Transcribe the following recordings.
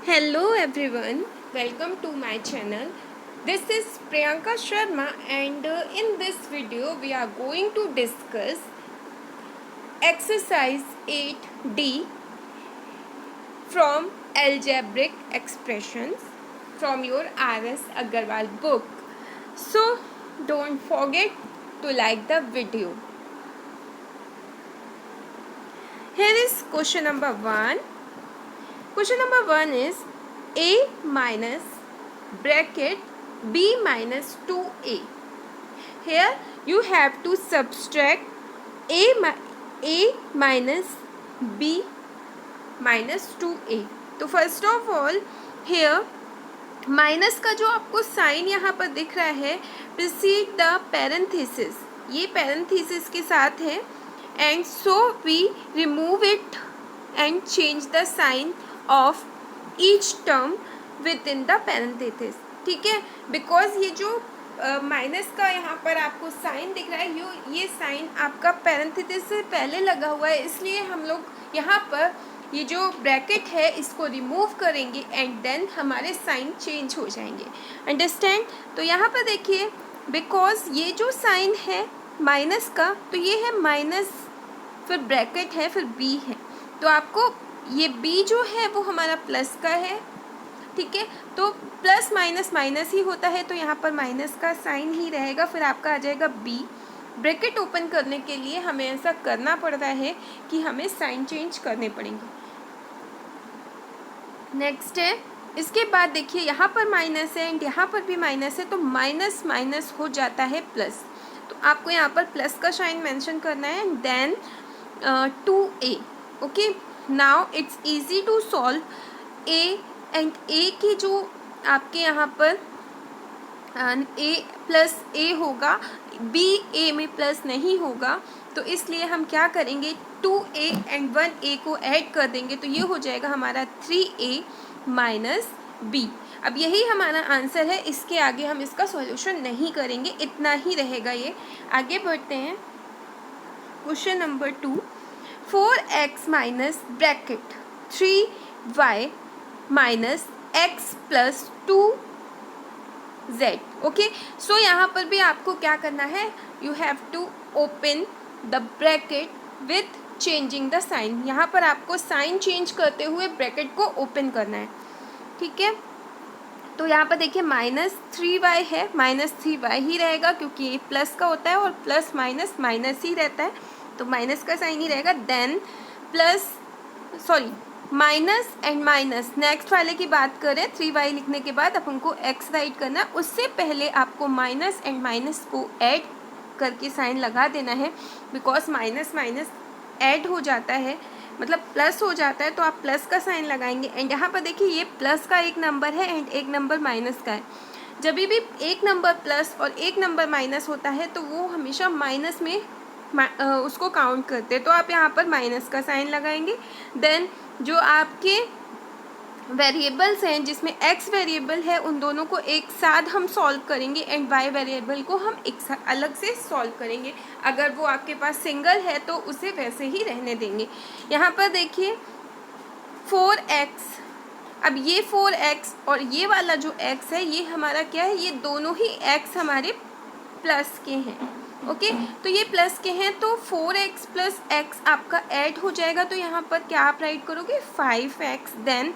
Hello everyone, welcome to my channel. This is Priyanka Sharma and in this video we are going to discuss exercise 8D from algebraic expressions from your R.S. Agarwal book. So don't forget to like the video. Here is question number 1. Question number 1 is a minus bracket b minus 2a. Here you have to subtract a minus b minus 2a. तो first of all here minus का जो आपको sign यहाँ पर दिख रहा है precede the parenthesis, ये पैरेंथेसिस के साथ है and so we remove it and change the sign of each term within the parenthesis. ठीक है, बिकॉज ये जो माइनस का यहाँ पर आपको साइन दिख रहा है ये साइन आपका पैरेंथेसिस से पहले लगा हुआ है, इसलिए हम लोग यहाँ पर ये जो ब्रैकेट है इसको रिमूव करेंगे एंड देन हमारे साइन चेंज हो जाएंगे. अंडरस्टैंड? तो यहाँ पर देखिए बिकॉज ये जो साइन है माइनस का तो ये है माइनस, फिर ब्रैकेट है, फिर बी है, तो आपको ये b जो है वो हमारा प्लस का है. ठीक है, तो प्लस माइनस माइनस ही होता है, तो यहाँ पर माइनस का साइन ही रहेगा, फिर आपका आ जाएगा b. ब्रैकेट ओपन करने के लिए हमें ऐसा करना पड़ रहा है कि हमें साइन चेंज करने पड़ेंगे. नेक्स्ट है, इसके बाद देखिए यहाँ पर माइनस है एंड यहाँ पर भी माइनस है, तो माइनस माइनस हो जाता है प्लस, तो आपको यहाँ पर प्लस का साइन मेंशन करना है and then 2a. Okay, now it's easy to solve a and a की जो आपके यहाँ पर a प्लस a होगा, b a में प्लस नहीं होगा, तो इसलिए हम क्या करेंगे 2a एंड 1a को ऐड कर देंगे, तो ये हो जाएगा हमारा 3a माइनस b. अब यही हमारा आंसर है, इसके आगे हम इसका सॉल्यूशन नहीं करेंगे, इतना ही रहेगा ये. आगे बढ़ते हैं. Question number 2, 4x minus bracket 3y minus x plus 2z. Okay, so यहाँ पर भी आपको क्या करना है, you have to open the bracket with changing the sign. यहाँ पर आपको साइन चेंज करते हुए ब्रैकेट को ओपन करना है. ठीक है, तो यहाँ पर देखिए माइनस 3y है, माइनस 3y ही रहेगा क्योंकि ये प्लस का होता है और प्लस माइनस माइनस ही रहता है, तो माइनस का साइन ही रहेगा. Then plus minus and minus, next वाले की बात करें 3y लिखने के बाद अपन को x राइट करना है, उससे पहले आपको माइनस एंड माइनस को ऐड करके साइन लगा देना है, बिकॉज माइनस माइनस ऐड हो जाता है, मतलब प्लस हो जाता है, तो आप प्लस का साइन लगाएंगे. एंड यहाँ पर देखिए ये प्लस का एक नंबर है एंड एक नंबर माइनस का है. जब भी एक नंबर प्लस और एक नंबर माइनस होता है तो वो हमेशा माइनस में उसको काउंट करते हैं, तो आप यहाँ पर माइनस का साइन लगाएंगे. देन जो आपके वेरिएबल्स हैं जिसमें x वेरिएबल है उन दोनों को एक साथ हम सॉल्व करेंगे एंड y वेरिएबल को हम एक अलग से सॉल्व करेंगे. अगर वो आपके पास सिंगल है तो उसे वैसे ही रहने देंगे. यहाँ पर देखिए 4x, अब ये 4x और ये वाला जो x है ये हमारा क्या है, ये दोनों ही x हमारे प्लस के हैं. ओके, तो ये प्लस के हैं, तो 4x प्लस x आपका ऐड हो जाएगा, तो यहाँ पर क्या आप राइट करोगे 5x. देन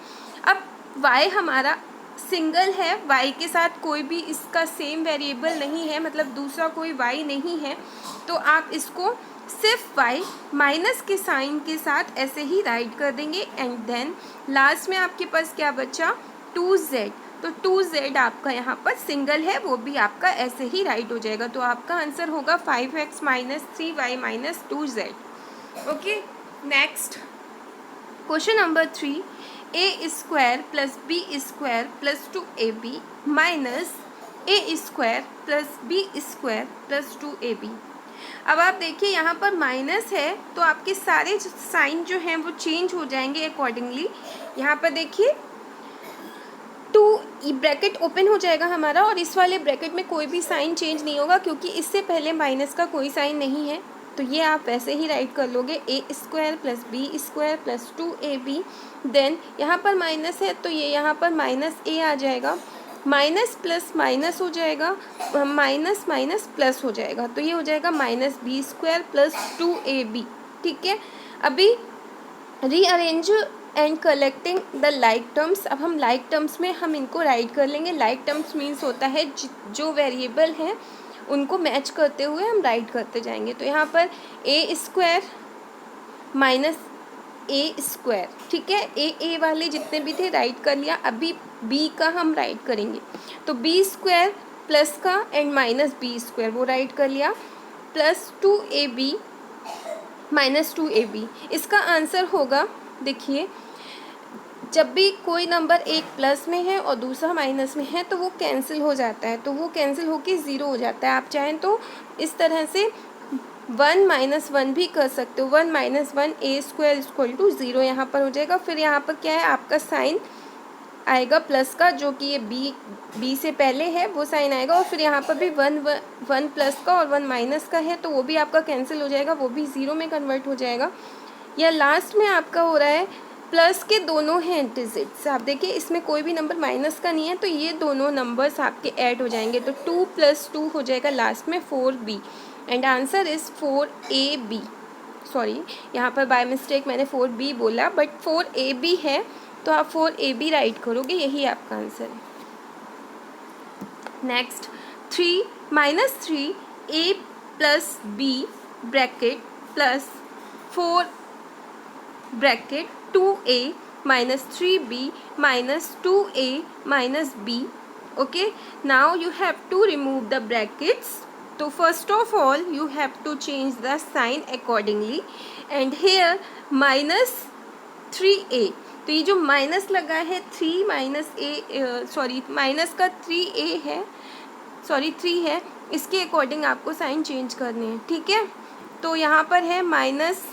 अब y हमारा सिंगल है, y के साथ कोई भी इसका सेम वेरिएबल नहीं है, मतलब दूसरा कोई y नहीं है, तो आप इसको सिर्फ y माइनस के साइन के साथ ऐसे ही राइट कर देंगे. एंड देन लास्ट में आपके पास क्या बचा 2z, तो 2z आपका यहाँ पर सिंगल है, वो भी आपका ऐसे ही राइट हो जाएगा, तो आपका आंसर होगा 5x minus 3y minus 2z. Okay, next question number 3, a square plus b square plus 2ab minus a square plus b square plus 2ab. अब आप देखिए यहाँ पर माइनस है तो आपके सारे साइन जो हैं वो चेंज हो जाएंगे अकॉर्डिंगली. यहाँ पर देखिए 2 ब्रैकेट ओपन हो जाएगा हमारा और इस वाले ब्रैकेट में कोई भी साइन चेंज नहीं होगा क्योंकि इससे पहले माइनस का कोई साइन नहीं है. तो ये आप वैसे ही राइट कर लोगे, a square plus b square plus 2ab। Then यहाँ पर माइनस है तो ये यहाँ पर माइनस ए आ जाएगा, माइनस प्लस माइनस हो जाएगा, माइनस माइनस प्लस हो जाएगा, तो ये हो जाएगा minus B square plus 2ab। ठीक है, अभी rearrange and collecting the like terms. अब हम लाइक टर्म्स में हम इनको राइट कर लेंगे। लाइक टर्म्स मीन्स होता है जो वेरिएबल हैं उनको मैच करते हुए हम राइट करते जाएंगे। तो यहाँ पर ए स्क्वायर माइनस ए स्क्वायर, ठीक है, ए वाले जितने भी थे राइट कर लिया। अभी बी का हम राइट करेंगे, तो बी स्क्वायर प्लस का एंड माइनस बी स्क्वायर वो राइट कर लिया, प्लस 2ab माइनस 2ab। इसका आंसर होगा, देखिए जब भी कोई नंबर एक प्लस में है और दूसरा माइनस में है तो वो कैंसिल हो जाता है, तो वो कैंसिल होके ज़ीरो हो जाता है। आप चाहें तो इस तरह से 1 माइनस 1 भी कर सकते हो, 1 minus 1 a square equal to 0 यहाँ पर हो जाएगा। फिर यहाँ पर क्या है, आपका साइन आएगा प्लस का, जो कि ये बी से पहले है वो साइन आएगा, और फिर यहाँ पर भी 1 प्लस का और 1 माइनस का है तो वो भी आपका कैंसिल हो जाएगा, वो भी 0 में कन्वर्ट हो जाएगा। या लास्ट में आपका हो रहा है प्लस के दोनों हैं डिजिट्स, आप देखिए इसमें कोई भी नंबर माइनस का नहीं है, तो ये दोनों नंबर्स आपके ऐड हो जाएंगे, तो 2 + 2 हो जाएगा लास्ट में 4b and answer is 4ab। Sorry, यहाँ पर बाय मिस्टेक मैंने 4b बोला, बट 4ab है, तो आप 4ab राइट करोगे, यही आपका आंसर है। Next 3 - 3a + b bracket plus 4 bracket 2a minus 3b minus 2a minus b. Okay, now you have to remove the brackets. So first of all you have to change the sign accordingly, and here minus 3a, तो ये जो minus लगा है 3 minus a, sorry minus का 3a है, sorry 3 है, इसके according आपको साइन चेंज करने हैं। ठीक है, तो यहाँ पर है माइनस,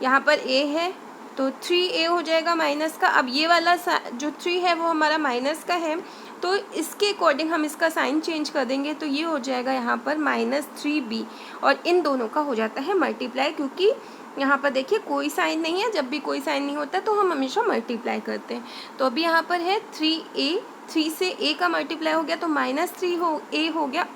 यहाँ पर a है तो 3a हो जाएगा माइनस का। अब ये वाला जो 3 है वो हमारा माइनस का है, तो इसके अकॉर्डिंग हम इसका साइन चेंज कर देंगे, तो ये हो जाएगा यहाँ पर -3b, और इन दोनों का हो जाता है मल्टीप्लाई, क्योंकि यहाँ पर देखिए कोई साइन नहीं है, जब भी कोई साइन नहीं होता तो हम हमेशा मल्टीप्लाई करते हैं। तो अभी यहाँ पर है 3a, 3 से a का मल्टीप्लाई हो गया तो -3a हो गया,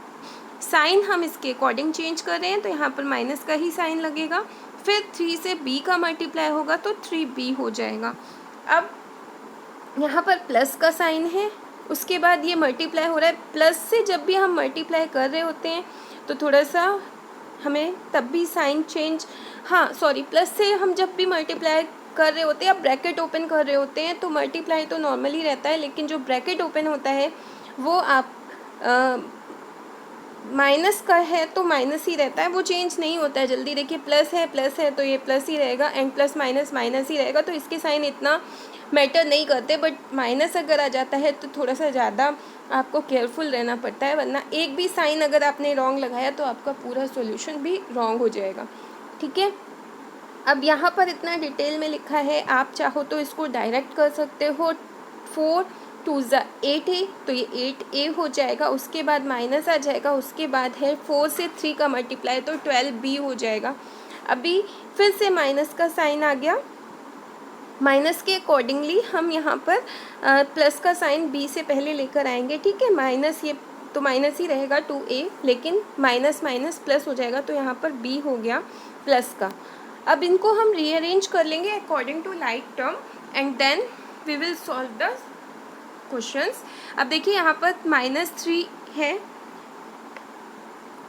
साइन हम इसके अकॉर्डिंग चेंज कर रहे हैं, तो यहाँ पर माइनस का ही साइन लगेगा। फिर 3 से b का मल्टीप्लाई होगा तो 3b हो जाएगा। अब यहाँ पर प्लस का साइन है, उसके बाद ये मल्टीप्लाई हो रहा है, प्लस से जब भी हम मल्टीप्लाई कर रहे होते हैं तो थोड़ा सा हमें तब भी साइन चेंज, हाँ सॉरी, प्लस से हम जब भी मल्टीप्लाई कर रहे होते हैं, अब ब्रैकेट ओपन कर रहे होते हैं तो मल्टीप्लाई तो नॉर्मली रहता है, लेकिन जो ब्रैकेट ओपन होता है वो आप माइनस का है तो माइनस ही रहता है, वो चेंज नहीं होता है जल्दी। देखिए प्लस है तो ये प्लस ही रहेगा, एंड प्लस माइनस माइनस ही रहेगा, तो इसके साइन इतना मैटर नहीं करते। बट माइनस अगर आ जाता है तो थोड़ा सा ज़्यादा आपको केयरफुल रहना पड़ता है, वरना एक भी साइन अगर आपने रॉन्ग लगाया तो आपका पूरा सॉल्यूशन भी रॉन्ग हो जाएगा। ठीक है, अब यहाँ पर इतना डिटेल में लिखा है, आप चाहो तो इसको डायरेक्ट कर सकते हो। 4 × 2 = 8a, तो ये 8a हो जाएगा, उसके बाद माइनस आ जाएगा, उसके बाद है 4 से 3 का मल्टीप्लाई तो 12b हो जाएगा। अभी फिर से माइनस का साइन आ गया, माइनस के अकॉर्डिंगली हम यहाँ पर प्लस का साइन b से पहले लेकर आएंगे। ठीक है, माइनस ये तो माइनस ही रहेगा 2a, लेकिन माइनस माइनस प्लस हो जाएगा, तो यहाँ पर b हो गया प्लस का। अब इनको हम रीअरेंज कर लेंगे according to like term, and then we will solve the questions. अब देखिए यहाँ पर -3 है,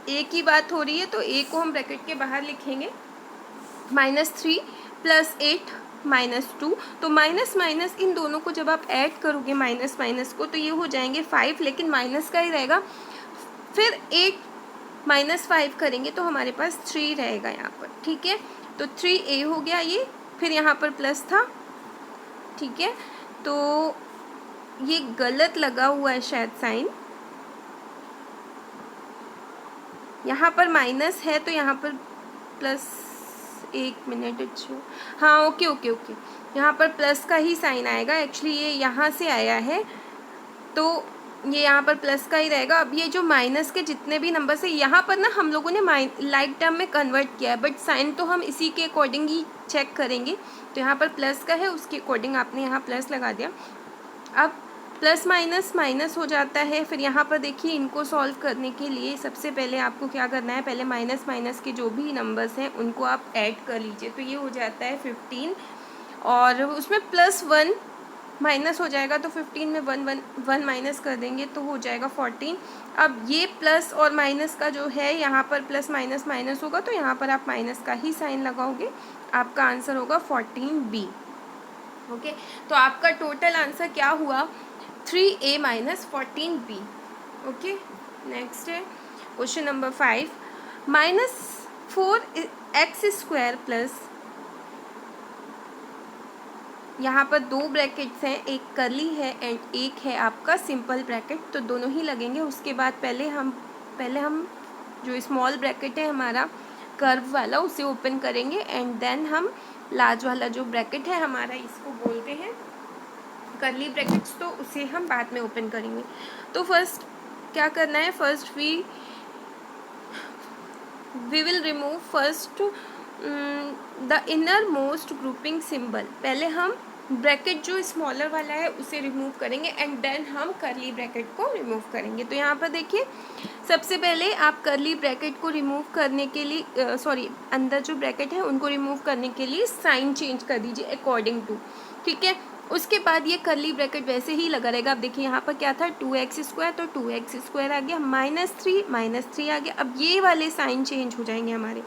a की बात हो रही है तो a को हम ब्रैकेट के बाहर लिखेंगे, -3 + 8 -2, तो माइनस माइनस इन दोनों को जब आप ऐड करोगे माइनस माइनस को तो ये हो जाएंगे 5, लेकिन माइनस का ही रहेगा। फिर 8 - 5 करेंगे तो हमारे पास 3 रहेगा यहाँ पर। ठीक है, तो 3a हो गया ये, फिर यहाँ पर प्लस था। ठीक है, तो ये गलत लगा हुआ है शायद साइन, यहाँ पर माइनस है तो यहाँ पर प्लस, 1 मिनट, अच्छा हाँ ओके, यहाँ पर प्लस का ही साइन आएगा। एक्चुअली ये यहाँ से आया है तो ये यहाँ पर प्लस का ही रहेगा। अब ये जो माइनस के जितने भी नंबर्स है यहाँ पर ना हम लोगों ने लाइक टर्म में कन्वर्ट किया है, बट साइन तो हम इसी के अकॉर्डिंग ही चेक करेंगे। तो यहाँ पर प्लस का है, उसके अकॉर्डिंग आपने यहाँ प्लस लगा दिया। अब प्लस माइनस माइनस हो जाता है। फिर यहाँ पर देखिए इनको सॉल्व करने के लिए सबसे पहले आपको क्या करना है, पहले माइनस माइनस के जो भी नंबर्स हैं उनको आप ऐड कर लीजिए। तो ये हो जाता है 15 और उसमें +1 माइनस हो जाएगा, तो 15 में 1 माइनस कर देंगे तो हो जाएगा 14। अब ये प्लस और माइनस का जो है यहाँ पर प्लस माइनस माइनस होगा, तो यहाँ पर आप माइनस का ही साइन लगाओगे। आपका आंसर होगा 14B। ओके, तो आपका टोटल आंसर क्या हुआ, 3A minus 14B। Okay, next है क्वेश्चन नंबर 5। -4x² प्लस, यहाँ पर दो ब्रैकेट्स हैं, एक कर्ली है एंड एक है आपका सिंपल ब्रैकेट, तो दोनों ही लगेंगे। उसके बाद पहले हम जो स्मॉल ब्रैकेट है हमारा कर्व वाला उसे ओपन करेंगे एंड देन हम लार्ज वाला जो ब्रैकेट है हमारा, इसको बोलते हैं कर्ली ब्रैकेट्स, तो उसे हम बाद में ओपन करेंगे। तो फर्स्ट क्या करना है, first we will remove first the innermost grouping symbol. पहले हम ब्रैकेट जो स्मॉलर वाला है उसे रिमूव करेंगे एंड देन हम कर्ली ब्रैकेट को रिमूव करेंगे। तो यहाँ पर देखिए सबसे पहले आप कर्ली ब्रैकेट को रिमूव करने के लिए अंदर जो ब्रैकेट है उनको रिमूव करने के लिए साइन चेंज कर दीजिए अकॉर्डिंग टू, ठीक है। उसके बाद ये कर्ली ब्रैकेट वैसे ही लगा रहेगा। अब देखिए यहाँ पर क्या था, 2x², तो 2x² आ गया, -3 आ गया। अब ये वाले साइन चेंज हो जाएंगे हमारे,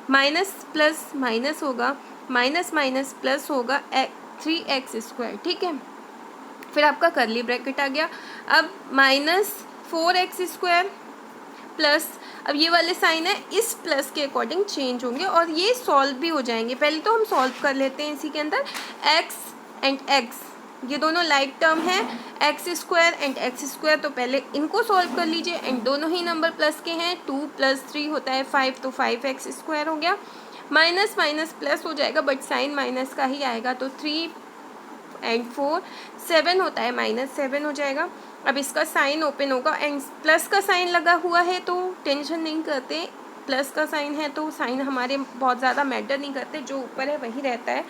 माइनस प्लस माइनस होगा, माइनस माइनस प्लस होगा, 3x², ठीक है। फिर आपका कर्ली ब्रैकेट आ गया। अब -4x² प्लस, अब ये वाले साइन है इस प्लस के अकॉर्डिंग चेंज होंगे और ये सॉल्व भी हो जाएंगे। पहले तो हम सॉल्व कर लेते हैं इसी के अंदर। x एंड x ये दोनों लाइक टर्म है, x² एंड x², तो पहले इनको सॉल्व कर लीजिए एंड दोनों ही नंबर प्लस के हैं। 2 + 3 होता है 5, तो 5x² हो गया। माइनस माइनस प्लस हो जाएगा बट साइन माइनस का ही आएगा, तो 3 एंड 4 7 होता है, -7 हो जाएगा। अब इसका साइन ओपन होगा एंड प्लस का साइन लगा हुआ है तो टेंशन नहीं करते, प्लस का साइन है तो साइन हमारे बहुत ज़्यादा मैटर नहीं करते, जो ऊपर है वही रहता है।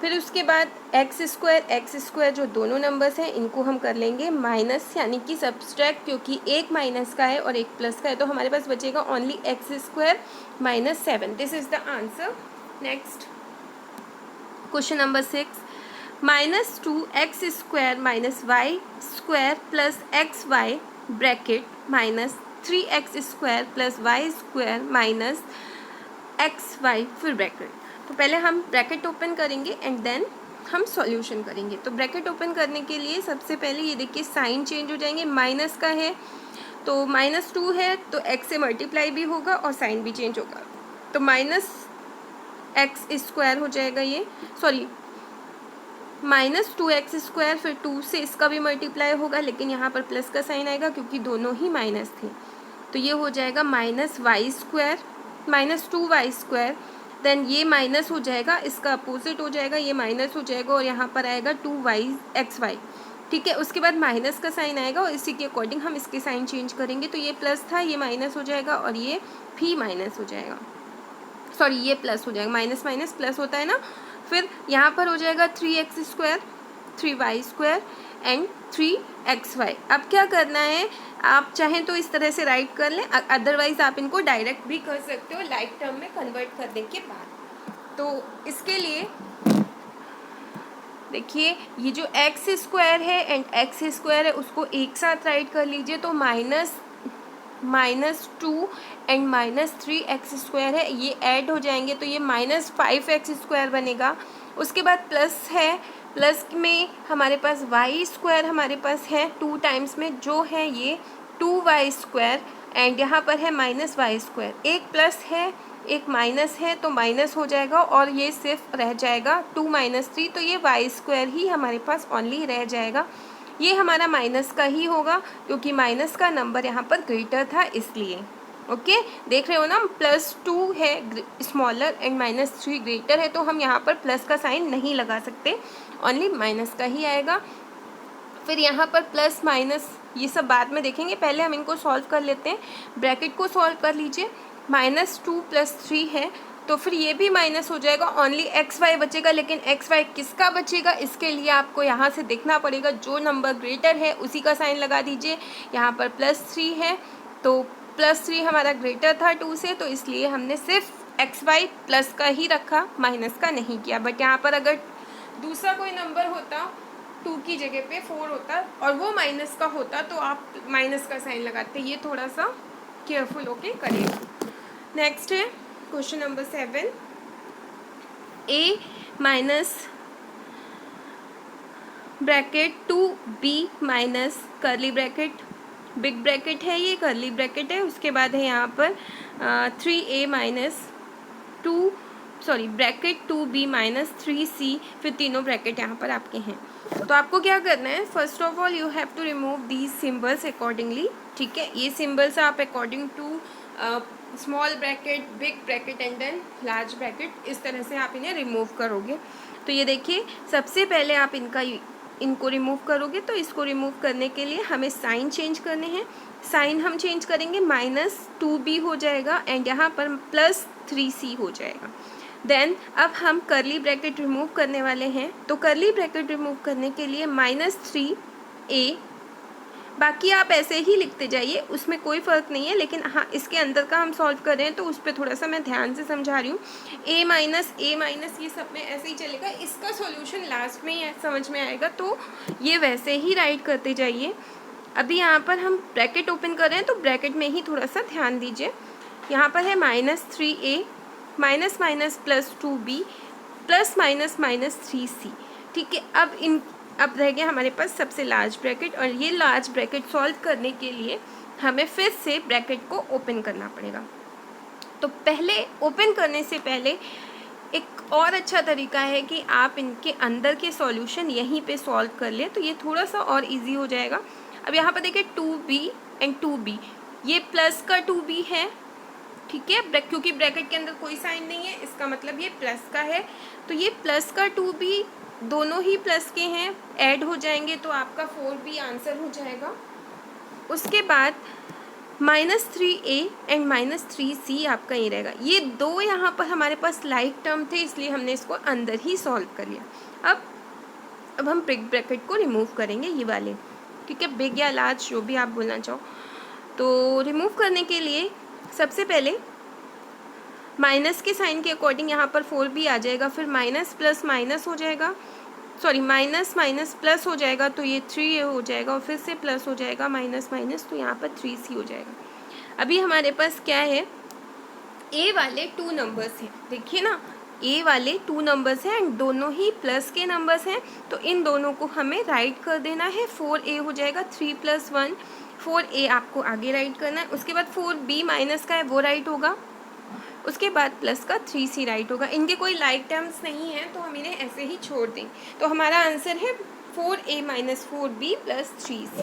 फिर उसके बाद x² जो दोनों नंबर्स हैं इनको हम कर लेंगे माइनस, यानी कि सब्सट्रैक्ट, क्योंकि एक माइनस का है और एक प्लस का है, तो हमारे पास बचेगा only x² -7। This is the answer. Next question number 6। -2x² -y² plus xy bracket -3x² plus y² minus xy फिर ब्रैकेट। तो पहले हम ब्रैकेट ओपन करेंगे एंड देन हम सॉल्यूशन करेंगे। तो ब्रैकेट ओपन करने के लिए सबसे पहले ये देखिए साइन चेंज हो जाएंगे, माइनस का है तो -2 है तो x से मल्टीप्लाई भी होगा और साइन भी चेंज होगा, तो -x² हो जाएगा ये, सॉरी -2x², फिर 2 से इसका भी मल्टीप्लाई होगा लेकिन यहाँ पर प्लस का साइन आएगा क्योंकि दोनों ही माइनस थे, तो ये हो जाएगा -y², -2y², देन ये माइनस हो जाएगा, इसका अपोजिट हो जाएगा, ये माइनस हो जाएगा और यहाँ पर आएगा 2xy, ठीक है। उसके बाद माइनस का साइन आएगा और इसी के अकॉर्डिंग हम इसके साइन चेंज करेंगे। तो ये प्लस था, ये माइनस हो जाएगा और ये भी माइनस हो जाएगा, सॉरी ये प्लस हो जाएगा, माइनस माइनस प्लस होता है ना। फिर यहाँ पर हो जाएगा 3x², 3y² एंड 3xy। अब क्या करना है, आप चाहें तो इस तरह से राइट कर लें, अदरवाइज आप इनको डायरेक्ट भी कर सकते हो लाइक टर्म में कन्वर्ट करने के बाद। तो इसके लिए देखिए ये जो x² है एंड x² है उसको एक साथ राइट कर लीजिए, तो -2 एंड -3x² है, ये ऐड हो जाएंगे तो ये -5x² बनेगा। उसके बाद प्लस है, प्लस में हमारे पास y² हमारे पास है 2 टाइम्स में, जो है ये 2y² एंड यहाँ पर है -y², एक प्लस है एक माइनस है तो माइनस हो जाएगा और ये सिर्फ रह जाएगा 2 - 3, तो ये y² ही हमारे पास ओनली रह जाएगा। ये हमारा माइनस का ही होगा क्योंकि माइनस का नंबर यहाँ पर ग्रेटर था इसलिए। ओके, देख रहे हो ना, +2 है स्मॉलर एंड -3 ग्रेटर है, तो हम यहाँ पर प्लस का साइन नहीं लगा सकते, ओनली माइनस का ही आएगा। फिर यहाँ पर प्लस माइनस ये सब बाद में देखेंगे, पहले हम इनको सॉल्व कर लेते हैं। ब्रैकेट को सॉल्व कर लीजिए। -2 + 3 है तो फिर ये भी माइनस हो जाएगा, ओनली XY बचेगा। लेकिन XY किसका बचेगा, इसके लिए आपको यहाँ से देखना पड़ेगा, जो नंबर ग्रेटर है उसी का साइन लगा दीजिए। यहाँ पर +3 है तो +3 हमारा ग्रेटर था 2 से, तो इसलिए हमने सिर्फ XY प्लस का ही रखा, माइनस का नहीं किया। बट यहाँ पर अगर दूसरा कोई नंबर होता 2 की जगह पे 4 होता और वो माइनस का होता तो आप माइनस का साइन लगाते। ये थोड़ा सा केयरफुल होके करिएगा। नेक्स्ट है question number 7, A minus bracket 2B minus curly bracket, big bracket है ये, कर्ली ब्रैकेट है। उसके बाद है यहाँ पर 3A minus bracket 2B minus 3C, फिर तीनों ब्रैकेट यहाँ पर आपके हैं। तो आपको क्या करना है, first of all you have to remove these symbols accordingly. ठीक है, ये सिम्बल्स आप according to small bracket, big bracket and then large bracket, इस तरह से आप इन्हें रिमूव करोगे। तो ये देखिए, सबसे पहले आप इनको रिमूव करोगे। तो इसको रिमूव करने के लिए हमें साइन चेंज करने हैं। साइन हम चेंज करेंगे, -2B हो जाएगा एंड यहाँ पर +3C हो जाएगा। देन अब हम कर्ली ब्रैकेट रिमूव करने वाले हैं। तो कर्ली ब्रैकेट रिमूव करने के लिए -3A, बाकी आप ऐसे ही लिखते जाइए, उसमें कोई फ़र्क नहीं है। लेकिन हाँ, इसके अंदर का हम सॉल्व कर रहे हैं तो उस पर थोड़ा सा मैं ध्यान से समझा रही हूँ। A माइनस ये सब में ऐसे ही चलेगा, इसका सॉल्यूशन लास्ट में ही समझ में आएगा, तो ये वैसे ही राइट करते जाइए। अभी यहाँ पर हम ब्रैकेट ओपन कर रहे हैं तो ब्रैकेट में ही थोड़ा सा ध्यान दीजिए। यहाँ पर है -3A minus +2B plus -3C। ठीक है, अब रह गया हमारे पास सबसे लार्ज ब्रैकेट, और ये लार्ज ब्रैकेट सॉल्व करने के लिए हमें फिर से ब्रैकेट को ओपन करना पड़ेगा। तो पहले ओपन करने से पहले एक और अच्छा तरीका है कि आप इनके अंदर के सॉल्यूशन यहीं पे सॉल्व कर लें, तो ये थोड़ा सा और इजी हो जाएगा। अब यहाँ पर देखिए 2B एंड 2B, ये प्लस का 2B है। ठीक है, क्योंकि ब्रैकेट के अंदर कोई साइन नहीं है, इसका मतलब ये प्लस का है। तो ये प्लस का 2B दोनों ही प्लस के हैं, ऐड हो जाएंगे तो आपका 4B आंसर हो जाएगा। उसके बाद -3A एंड -3C आपका ये रहेगा। ये दो यहाँ पर हमारे पास लाइक टर्म थे, इसलिए हमने इसको अंदर ही सॉल्व कर लिया। अब हम बिग ब्रैकेट को रिमूव करेंगे, ये वाले। ठीक है, बिग या लार्ज जो भी आप बोलना चाहो। तो रिमूव करने के लिए सबसे पहले माइनस के साइन के अकॉर्डिंग यहाँ पर 4B आ जाएगा, फिर माइनस प्लस माइनस हो जाएगा, माइनस माइनस प्लस हो जाएगा तो ये 3A हो जाएगा, और फिर से प्लस हो जाएगा माइनस माइनस तो यहाँ पर 3C हो जाएगा। अभी हमारे पास क्या है, A वाले 2 नंबर्स हैं, देखिए ना, A वाले 2 नंबर्स हैं एंड दोनों ही प्लस के नंबर्स हैं, तो इन दोनों को हमें राइट कर देना है। 4A हो जाएगा, 3 + 1 4A आपको आगे राइट करना है। उसके बाद 4B माइनस का है वो राइट होगा, उसके बाद प्लस का 3C राइट होगा। इनके कोई लाइक टर्म्स नहीं है तो हम इन्हें ऐसे ही छोड़ दें। तो हमारा आंसर है 4A - 4B + 3C।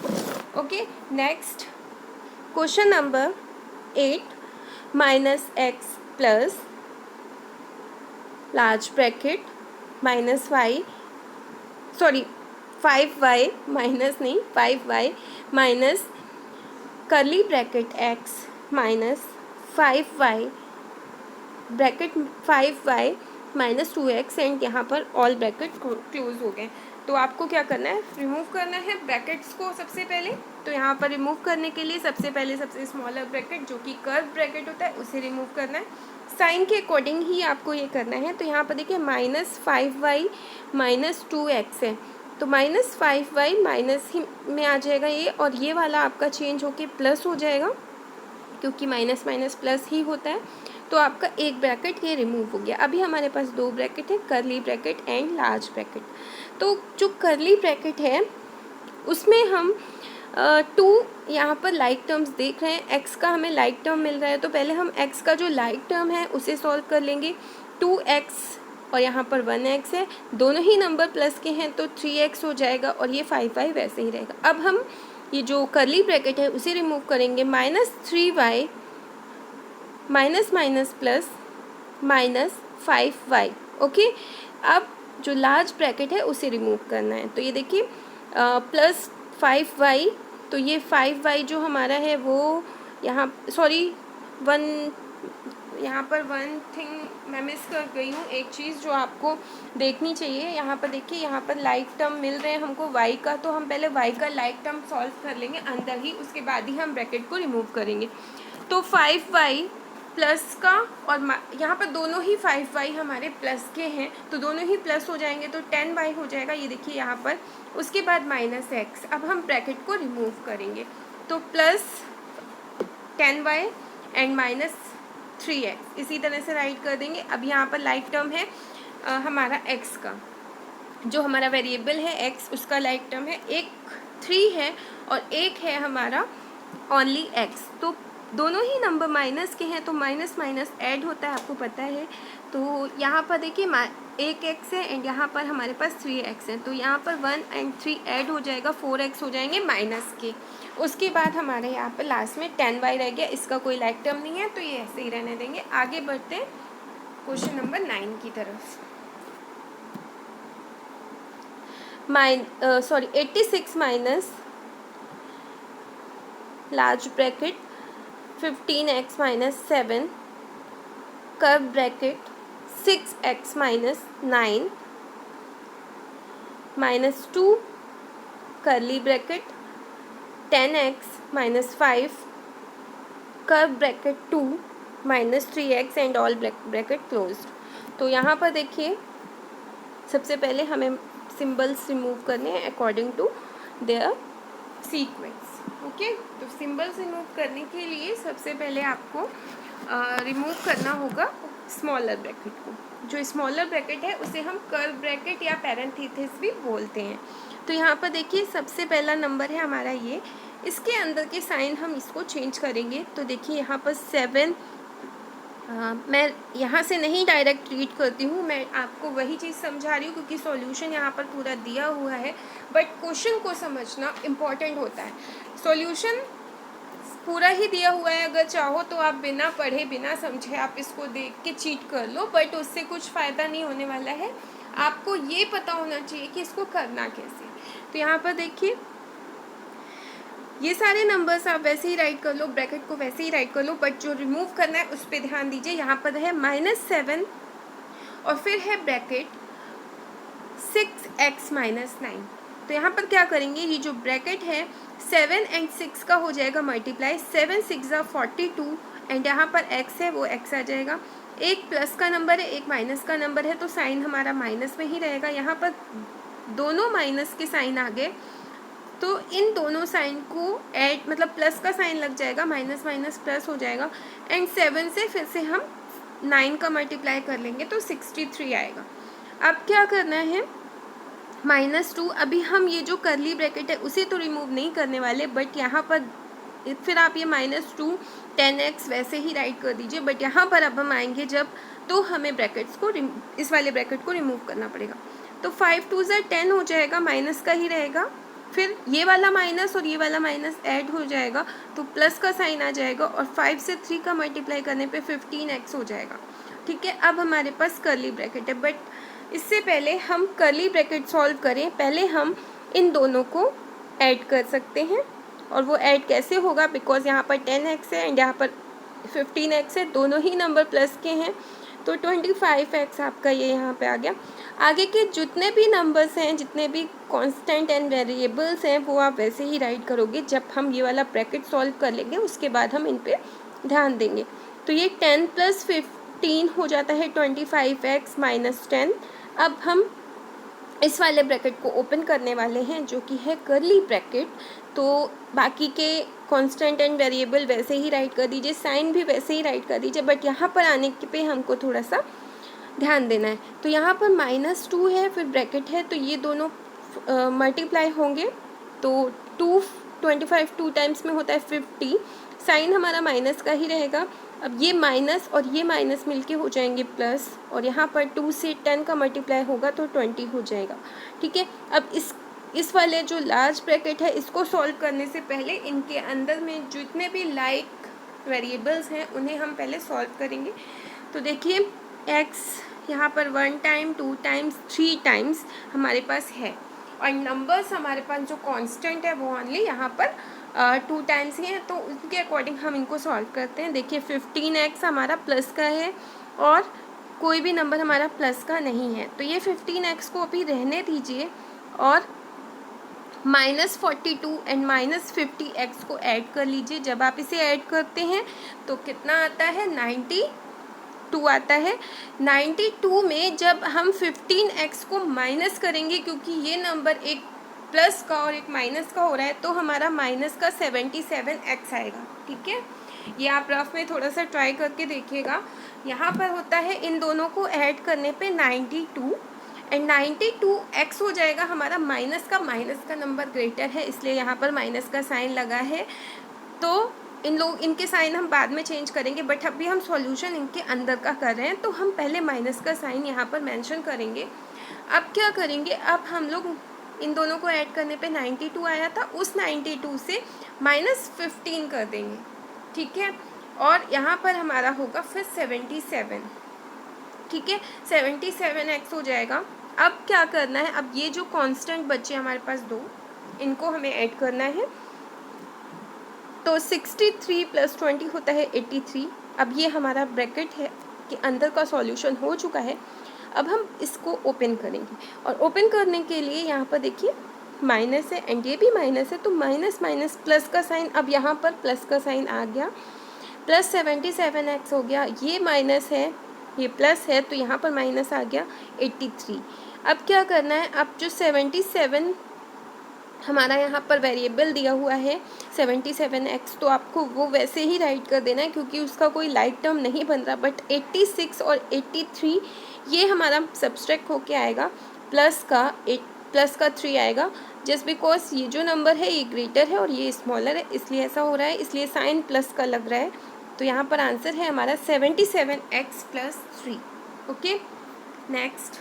Okay, next question number 8, -x plus large bracket -5y minus नहीं 5y minus curly bracket x minus 5y bracket 5y - 2x and यहाँ पर ऑल ब्रैकेट क्लोज हो गए। तो आपको क्या करना है, रिमूव करना है ब्रैकेट्स को सबसे पहले। तो यहाँ पर रिमूव करने के लिए सबसे पहले सबसे स्मॉलर ब्रैकेट जो कि कर्व ब्रैकेट होता है उसे रिमूव करना है। साइन के अकॉर्डिंग ही आपको ये करना है। तो यहाँ पर देखिए -5y - 2x है, तो -5y माइनस ही में आ जाएगा ये, और ये वाला आपका चेंज होके प्लस हो जाएगा क्योंकि माइनस माइनस प्लस ही होता है। तो आपका एक ब्रैकेट ये रिमूव हो गया। अभी हमारे पास 2 ब्रैकेट है, curly bracket and large bracket. तो जो कर्ली ब्रैकेट है उसमें हम 2 यहाँ पर लाइक टर्म्स देख रहे हैं, x का हमें लाइक टर्म मिल रहा है, तो पहले हम x का जो लाइक टर्म है उसे सॉल्व कर लेंगे। 2x और यहाँ पर 1x है, दोनों ही नंबर प्लस के हैं तो 3x हो जाएगा, और ये 5y वैसे ही रहेगा। अब हम ये जो कर्ली ब्रैकेट है उसे रिमूव करेंगे, -3y minus minus plus -5y। Okay, अब जो लार्ज ब्रैकेट है उसे रिमूव करना है। तो ये देखिए 5y, तो ये 5y जो हमारा है वो यहाँ यहाँ पर वन थिंग मैं मिस कर गई हूँ, एक चीज़ जो आपको देखनी चाहिए। यहाँ पर देखिए, यहाँ पर लाइक टर्म मिल रहे हैं हमको y का, तो हम पहले y का लाइक टर्म सॉल्व कर लेंगे अंदर ही, उसके बाद ही हम ब्रैकेट को रिमूव करेंगे। तो 5y प्लस का, और यहाँ पर दोनों ही 5y हमारे प्लस के हैं, तो दोनों ही प्लस हो जाएंगे, तो 10y हो जाएगा, ये देखिए यहाँ पर। उसके बाद माइनस x, अब हम ब्रैकेट को रिमूव करेंगे, तो plus 10y and minus 3x, इसी तरह से राइट कर देंगे। अब यहाँ पर लाइक टर्म है हमारा x का, जो हमारा वेरिएबल है x, उसका लाइक टर्म है, एक 3 है और एक है हमारा ओनली x, तो दोनों ही नंबर माइनस के हैं, तो माइनस माइनस ऐड होता है, आपको पता है। तो यहाँ पर देखिए एक x है एंड यहाँ पर हमारे पास 3x है, तो यहाँ पर 1 एंड 3 ऐड हो जाएगा, 4x हो जाएंगे माइनस के। उसके बाद हमारे यहाँ पर लास्ट में 10y रह गया, इसका कोई लाइक टर्म नहीं है, तो ये ऐसे ही रहने देंगे। आगे बढ़ते हैं क्वेश्चन नंबर 9 की तरफ। 86 minus large bracket 15x minus 7 curve bracket 6x minus 9 minus 2 curly bracket 10x minus 5 curve bracket 2 minus 3x and all bracket closed. तो यहाँ पर देखिए, सबसे पहले हमें सिंबल्स रिमूव करने हैं according to their sequence. Okay, तो सिंबल्स रिमूव करने के लिए सबसे पहले आपको रिमूव करना होगा स्मॉलर ब्रैकेट को। जो स्मॉलर ब्रैकेट है उसे हम कर्व ब्रैकेट या पैरेंथेसिस भी बोलते हैं। तो यहाँ पर देखिए, सबसे पहला नंबर है हमारा ये, इसके अंदर के साइन हम इसको चेंज करेंगे। तो देखिए यहाँ पर 7, मैं यहाँ से नहीं डायरेक्ट रीड करती हूँ, मैं आपको वही चीज़ समझा रही हूँ क्योंकि सॉल्यूशन यहाँ पर पूरा दिया हुआ है, बट क्वेश्चन को समझना इम्पॉर्टेंट होता है। सॉल्यूशन पूरा ही दिया हुआ है, अगर चाहो तो आप बिना पढ़े बिना समझे आप इसको देख के चीट कर लो, बट उससे कुछ फ़ायदा नहीं होने वाला है। आपको ये पता होना चाहिए कि इसको करना कैसे। तो यहाँ पर देखिए, ये सारे नंबर्स आप वैसे ही राइट कर लो, ब्रैकेट को वैसे ही राइट कर लो, बट जो रिमूव करना है उस पर ध्यान दीजिए। यहाँ पर है -7 और फिर है ब्रैकेट 6x माइनस 9। तो यहाँ पर क्या करेंगे, ये जो ब्रैकेट है 7 एंड 6 का हो जाएगा मल्टीप्लाई, 7 6 42 एंड यहाँ पर x है वो x आ जाएगा। एक प्लस का नंबर है, एक माइनस का नंबर है, तो साइन हमारा माइनस में ही रहेगा। यहाँ पर दोनों माइनस के साइन आ गए, तो इन दोनों साइन को ऐड, मतलब प्लस का साइन लग जाएगा, माइनस माइनस प्लस हो जाएगा, एंड 7 से फिर से हम 9 का मल्टीप्लाई कर लेंगे तो 63 आएगा। अब क्या करना है, -2, अभी हम ये जो करली ब्रैकेट है उसे तो रिमूव नहीं करने वाले, बट यहाँ पर फिर आप ये -2 10x वैसे ही राइट कर दीजिए, बट यहाँ पर अब हम आएंगे जब, तो हमें ब्रैकेट्स को इस वाले ब्रैकेट को रिमूव करना पड़ेगा। तो 5 2 10 हो जाएगा, माइनस का ही रहेगा, फिर ये वाला माइनस और ये वाला माइनस ऐड हो जाएगा तो प्लस का साइन आ जाएगा, और 5 से 3 का मल्टीप्लाई करने पे 15x हो जाएगा। ठीक है, अब हमारे पास करली ब्रैकेट है, बट इससे पहले हम करली ब्रैकेट सॉल्व करें, पहले हम इन दोनों को ऐड कर सकते हैं। और वो ऐड कैसे होगा, बिकॉज यहाँ पर 10x है एंड यहाँ पर 15x है, दोनों ही नंबर प्लस के हैं, तो 25x आपका ये यहाँ पे आ गया। आगे के जितने भी नंबर्स हैं, जितने भी कांस्टेंट एंड वेरिएबल्स हैं, वो आप वैसे ही राइट करोगे। जब हम ये वाला ब्रैकेट सॉल्व कर लेंगे उसके बाद हम इन पे ध्यान देंगे। तो ये 10 + 15 हो जाता है 25x - 10। अब हम इस वाले ब्रैकेट को ओपन करने वाले हैं जो कि है करली ब्रैकेट। तो बाकी के कांस्टेंट एंड वेरिएबल वैसे ही राइट कर दीजिए, साइन भी वैसे ही राइट कर दीजिए, बट यहाँ पर आने पे हमको थोड़ा सा ध्यान देना है। तो यहाँ पर -2 है, फिर ब्रैकेट है, तो ये दोनों मल्टीप्लाई होंगे, तो 25 2 टाइम्स में होता है 50, साइन हमारा माइनस का ही रहेगा। अब ये माइनस और ये माइनस मिलके हो जाएंगे प्लस, और यहाँ पर 2 से 10 का मल्टीप्लाई होगा तो 20 हो जाएगा। ठीक है, अब इस वाले जो लार्ज ब्रैकेट है इसको सॉल्व करने से पहले इनके अंदर में जितने भी लाइक वेरिएबल्स हैं उन्हें हम पहले सॉल्व करेंगे। तो देखिए, x यहाँ पर 1 टाइम 2 टाइम्स 3 टाइम्स हमारे पास है, और नंबर्स हमारे पास जो कांस्टेंट है वो ओनली यहाँ पर 2 टाइम्स ही है, तो उसके अकॉर्डिंग हम इनको सॉल्व करते हैं। देखिए 15x हमारा प्लस का है और कोई भी नंबर हमारा प्लस का नहीं है, तो ये 15x को अभी रहने दीजिए और -42 एंड -50x को ऐड कर लीजिए। जब आप इसे ऐड करते हैं तो कितना आता है, 92 आता है। 92 में जब हम 15x को माइनस करेंगे, क्योंकि ये नंबर एक प्लस का और एक माइनस का हो रहा है, तो हमारा माइनस का 77x आएगा। ठीक है, ये आप रफ में थोड़ा सा ट्राई करके देखिएगा। यहाँ पर होता है इन दोनों को ऐड करने पे 92 एंड 92x हो जाएगा हमारा माइनस का नंबर ग्रेटर है, इसलिए यहाँ पर माइनस का साइन लगा है। तो इनके साइन हम बाद में चेंज करेंगे, बट अभी हम सॉल्यूशन इनके अंदर का कर रहे हैं, तो हम पहले माइनस का साइन यहाँ पर मेंशन करेंगे। अब क्या करेंगे, अब हम लोग इन दोनों को ऐड करने पे 92 आया था, उस 92 से -15 कर देंगे। ठीक है, और यहाँ पर हमारा होगा फिर 77। ठीक है, 77x हो जाएगा। अब क्या करना है, अब ये जो कांस्टेंट बचे हमारे पास दो, इनको हमें ऐड करना है। तो 63 + 20 होता है 83। अब ये हमारा ब्रैकेट है के अंदर का सॉल्यूशन हो चुका है। अब हम इसको ओपन करेंगे, और ओपन करने के लिए यहाँ पर देखिए माइनस है एंड ये भी माइनस है, तो माइनस माइनस प्लस का साइन, अब यहाँ पर प्लस का साइन आ गया, प्लस 77x हो गया। ये माइनस है, ये प्लस है, तो यहाँ पर माइनस आ गया 83। अब क्या करना है, अब जो 77 हमारा यहाँ पर वेरिएबल दिया हुआ है 77x, तो आपको वो वैसे ही राइट कर देना है क्योंकि उसका कोई लाइक टर्म नहीं बन रहा। बट 86 और 83 ये हमारा सब्सट्रैक्ट होके आएगा, प्लस का 3 आएगा, जस्ट बिकॉज ये जो नंबर है ये ग्रेटर है और ये स्मॉलर है, इसलिए ऐसा हो रहा है, इसलिए साइन प्लस का लग रहा है। तो यहाँ पर आंसर है हमारा 77x + 3। ओके, नेक्स्ट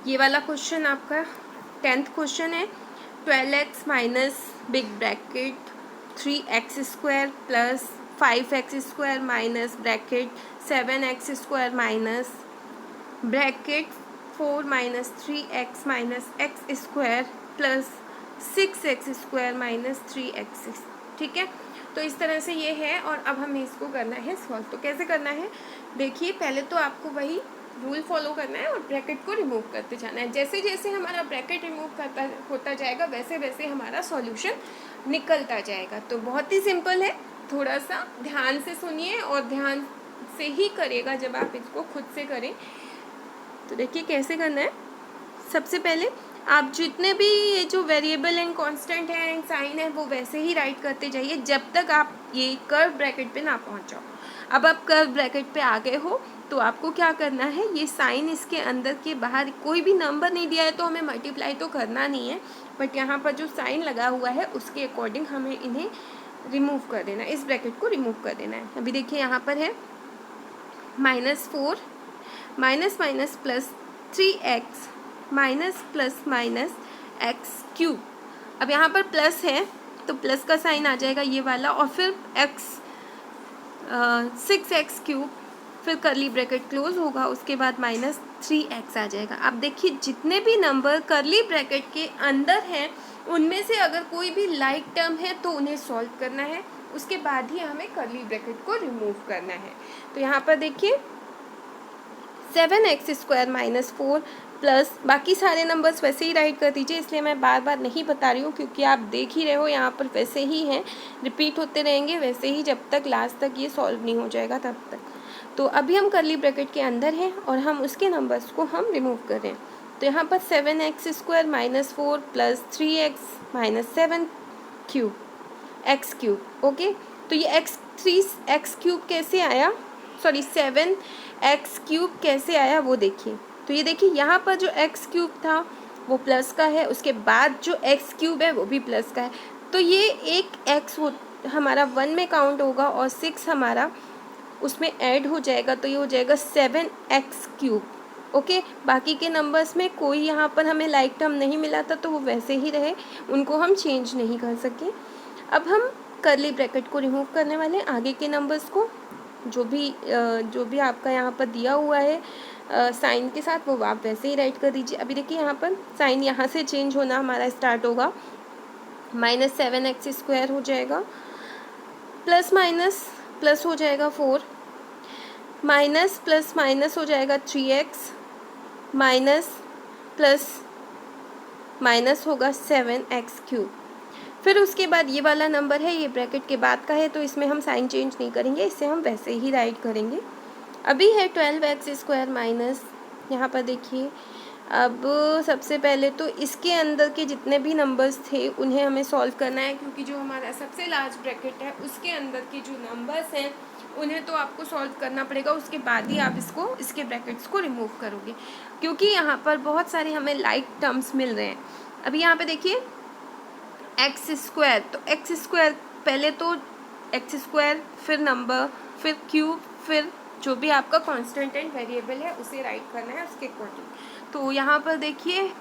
ये वाला क्वेश्चन आपका 10th क्वेश्चन है। 12x minus big bracket 3x² plus 5x² minus bracket 7x² minus bracket 4 minus 3x minus x² plus 6x² minus 3x। ठीक है, तो इस तरह से ये है, और अब हमें इसको करना है सॉल्व। तो कैसे करना है, देखिए पहले तो आपको वही रूल फॉलो करना है और ब्रैकेट को रिमूव करते जाना है। जैसे जैसे हमारा ब्रैकेट रिमूव करता होता जाएगा वैसे वैसे हमारा सॉल्यूशन निकलता जाएगा। तो बहुत ही सिंपल है, थोड़ा सा ध्यान से सुनिए और ध्यान से ही करेगा जब आप इसको खुद से करें। तो देखिए कैसे करना है। सबसे पहले आप जितने भी ये जो वेरिएबल एंड कांस्टेंट है एंड साइन है वो वैसे ही राइट करते जाइए जब तक आप ये कर्व ब्रैकेट पे ना पहुंच जाओ। अब आप कर्व ब्रैकेट पे आ गए हो तो आपको क्या करना है, ये साइन इसके अंदर के बाहर कोई भी नंबर नहीं दिया है तो हमें मल्टीप्लाई तो करना नहीं है, बट यहाँ पर जो साइन लगा हुआ है उसके अकॉर्डिंग हमें इन्हें रिमूव कर देना है, इस ब्रैकेट को रिमूव कर देना है। अभी देखिए यहाँ पर है -4 minus minus plus 3x minus plus minus x³। अब यहाँ पर प्लस है तो प्लस का साइन आ जाएगा ये वाला, और फिर 6x³, फिर करली ब्रैकेट क्लोज होगा, उसके बाद -3x आ जाएगा। अब देखिए जितने भी नंबर करली ब्रैकेट के अंदर हैं उनमें से अगर कोई भी लाइक टर्म है तो उन्हें सॉल्व करना है, उसके बाद ही हमें करली ब्रैकेट को रिमूव करना है। तो यहाँ पर देखिए 7x² माइनस 4 प्लस बाकी सारे नंबर्स वैसे ही राइट कर दीजिए, इसलिए मैं बार बार नहीं बता रही हूँ क्योंकि आप देख ही रहे हो यहाँ पर वैसे ही हैं, रिपीट होते रहेंगे वैसे ही जब तक लास्ट तक ये सॉल्व नहीं हो जाएगा तब तक। तो अभी हम करली ब्रैकेट के अंदर हैं और हम उसके नंबर्स को हम रिमूव कर रहे हैं। तो यहाँ पर 7x² minus 4 plus 3x minus 7 x³। Okay, तो ये x³ कैसे आया, सॉरी 7x³ कैसे आया वो देखिए। तो ये देखिए यहाँ पर जो x³ था वो प्लस का है, उसके बाद जो x³ है वो भी प्लस का है, तो ये एक x हमारा 1 में काउंट होगा और 6 हमारा उसमें ऐड हो जाएगा, तो ये हो जाएगा 7x³। ओके, बाकी के नंबर्स में कोई यहाँ पर हमें लाइक टर्म नहीं मिला था तो वो वैसे ही रहे, उनको हम चेंज नहीं कर सके। अब हम करली ब्रैकेट को रिमूव करने वाले हैं, आगे के नंबर्स को जो भी आपका यहाँ पर दिया हुआ है साइन के साथ, वो आप वैसे ही राइट कर दीजिए। अभी देखिए यहाँ पर साइन यहाँ से चेंज होना हमारा स्टार्ट होगा, -7x² हो जाएगा, प्लस माइनस प्लस हो जाएगा 4, माइनस प्लस माइनस हो जाएगा 3x, माइनस प्लस माइनस होगा 7x³। फिर उसके बाद ये वाला नंबर है, ये ब्रैकेट के बाद का है, तो इसमें हम साइन चेंज नहीं करेंगे, इससे हम वैसे ही राइट करेंगे। अभी है 12x² माइनस, यहाँ पर देखिए, अब सबसे पहले तो इसके अंदर के जितने भी नंबर्स थे उन्हें हमें सॉल्व करना है, क्योंकि जो हमारा सबसे लार्ज ब्रैकेट है उसके अंदर के जो नंबर्स हैं उन्हें तो आपको सॉल्व करना पड़ेगा, उसके बाद ही आप इसके ब्रैकेट्स को रिमूव करोगे, क्योंकि यहाँ पर बहुत सारे हमें लाइक टर्म्स मिल रहे हैं। अभी यहाँ पे देखिए x², तो x² पहले तो x², फिर नंबर, फिर क्यूब, फिर जो भी आपका कांस्टेंट एंड वेरिएबल है उसे राइट करना है उसके अकॉर्डिंग। तो यहाँ पर देखिए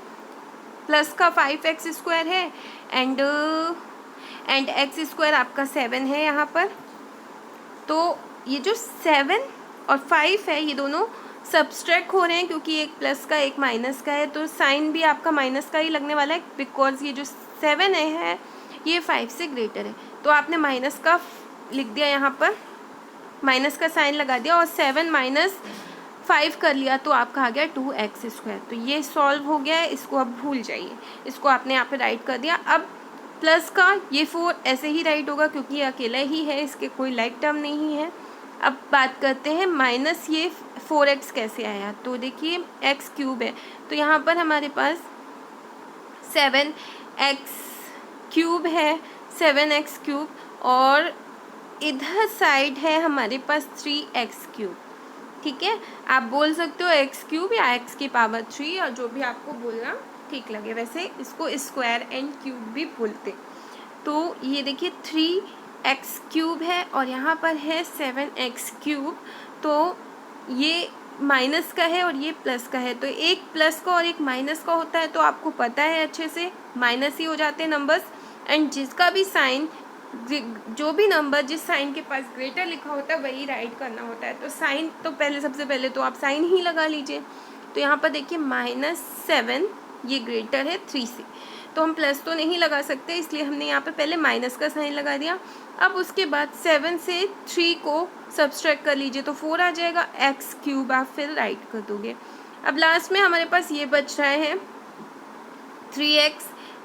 प्लस का 5x² है एंड x² आपका 7 है यहाँ पर। तो ये जो 7 और 5 है ये दोनों सब्सट्रैक्ट हो रहे हैं, क्योंकि एक प्लस का एक माइनस का है, तो साइन भी आपका माइनस का ही लगने वाला है, बिकॉज ये जो 7 है ये 5 से ग्रेटर है। तो आपने माइनस का लिख दिया, यहाँ पर माइनस का साइन लगा दिया और 7 माइनस 5 कर लिया, तो आपका आ गया 2x²। तो ये सॉल्व हो गया है, इसको अब भूल जाइए, इसको आपने यहाँ पे राइट कर दिया। अब प्लस का ये 4 ऐसे ही राइट होगा, क्योंकि ये अकेला ही है, इसके कोई लाइक टर्म नहीं है। अब बात करते हैं माइनस ये 4x कैसे आया। तो देखिए x³ है, तो यहाँ पर हमारे पास 7x³ है, 7x³ और इधर साइड है हमारे पास 3x³। ठीक है, आप बोल सकते हो x³ या x⁻³ और जो भी आपको बोलना ठीक लगे, वैसे इसको स्क्वायर एंड क्यूब भी बोलते। तो ये देखिए 3x³ है और यहाँ पर है 7x³। तो ये माइनस का है और ये प्लस का है, तो एक प्लस का और एक माइनस का होता है, तो आपको पता है अच्छे से माइनस ही हो जाते हैं नंबर्स। एंड जिसका भी साइन, जो भी नंबर जिस साइन के पास ग्रेटर लिखा होता है वही राइट करना होता है। तो साइन तो सबसे पहले तो आप साइन ही लगा लीजिए। तो यहाँ पर देखिए -7 ये ग्रेटर है 3 से, तो हम प्लस तो नहीं लगा सकते, इसलिए हमने यहाँ पर पहले माइनस का साइन लगा दिया। अब उसके बाद 7 से 3 को सब्सट्रैक्ट कर लीजिए, तो 4 आ जाएगा, x³ आप फिर राइट कर दोगे। अब लास्ट में हमारे पास ये बच रहा है 3x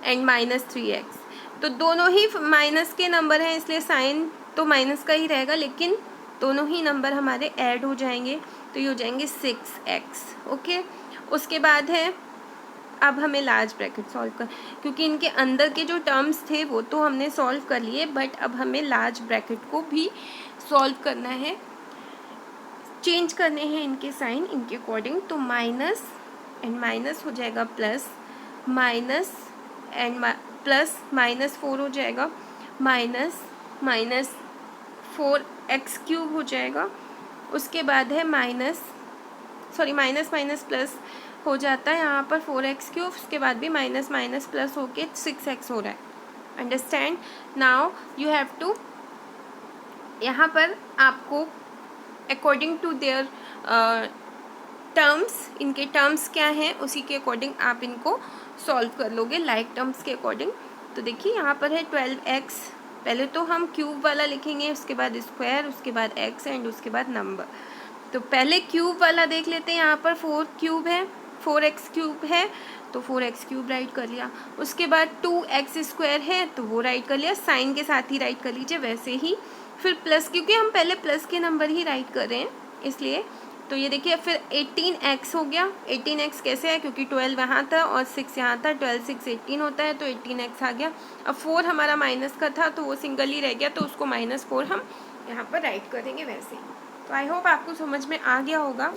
एंड -3x। तो दोनों ही माइनस के नंबर हैं, इसलिए साइन तो माइनस का ही रहेगा, लेकिन दोनों ही नंबर हमारे ऐड हो जाएंगे, तो ये हो जाएंगे 6x। ओके, उसके बाद है अब हमें लार्ज ब्रैकेट सॉल्व कर, क्योंकि इनके अंदर के जो टर्म्स थे वो तो हमने सॉल्व कर लिए, बट अब हमें लार्ज ब्रैकेट को भी सॉल्व करना है, चेंज करने हैं इनके साइन इनके अकॉर्डिंग। तो माइनस एंड माइनस हो जाएगा प्लस, माइनस एंड प्लस -4 हो जाएगा, -4x³ हो जाएगा। उसके बाद है माइनस माइनस प्लस हो जाता है यहाँ पर 4x³, उसके बाद भी माइनस माइनस प्लस होके 6x हो रहा है। Understand? Now you have to, यहाँ पर आपको अकॉर्डिंग टू देयर टर्म्स, इनके टर्म्स क्या हैं उसी के अकॉर्डिंग आप इनको सॉल्व कर लोगे, लाइक टर्म्स के अकॉर्डिंग। तो देखिए यहाँ पर है 12x, पहले तो हम क्यूब वाला लिखेंगे, उसके बाद स्क्वायर, उसके बाद x एंड उसके बाद नंबर। तो पहले क्यूब वाला देख लेते हैं, यहाँ पर 4x³ है, तो 4x³ राइट कर लिया। उसके बाद 2x² है, तो वो राइट कर लिया, साइन के साथ ही राइट कर लीजिए वैसे ही। फिर प्लस, क्योंकि हम पहले प्लस के नंबर ही राइट कर रहे हैं इसलिए। तो ये देखिए फिर 18x हो गया। 18x कैसे है, क्योंकि 12 यहाँ था और 6 यहाँ था, 12 6 18 होता है, तो 18x आ गया। अब 4 हमारा माइनस का था तो वो सिंगल ही रह गया, तो उसको -4 हम यहाँ पर राइट करेंगे वैसे ही। तो आई होप आपको समझ में आ गया होगा।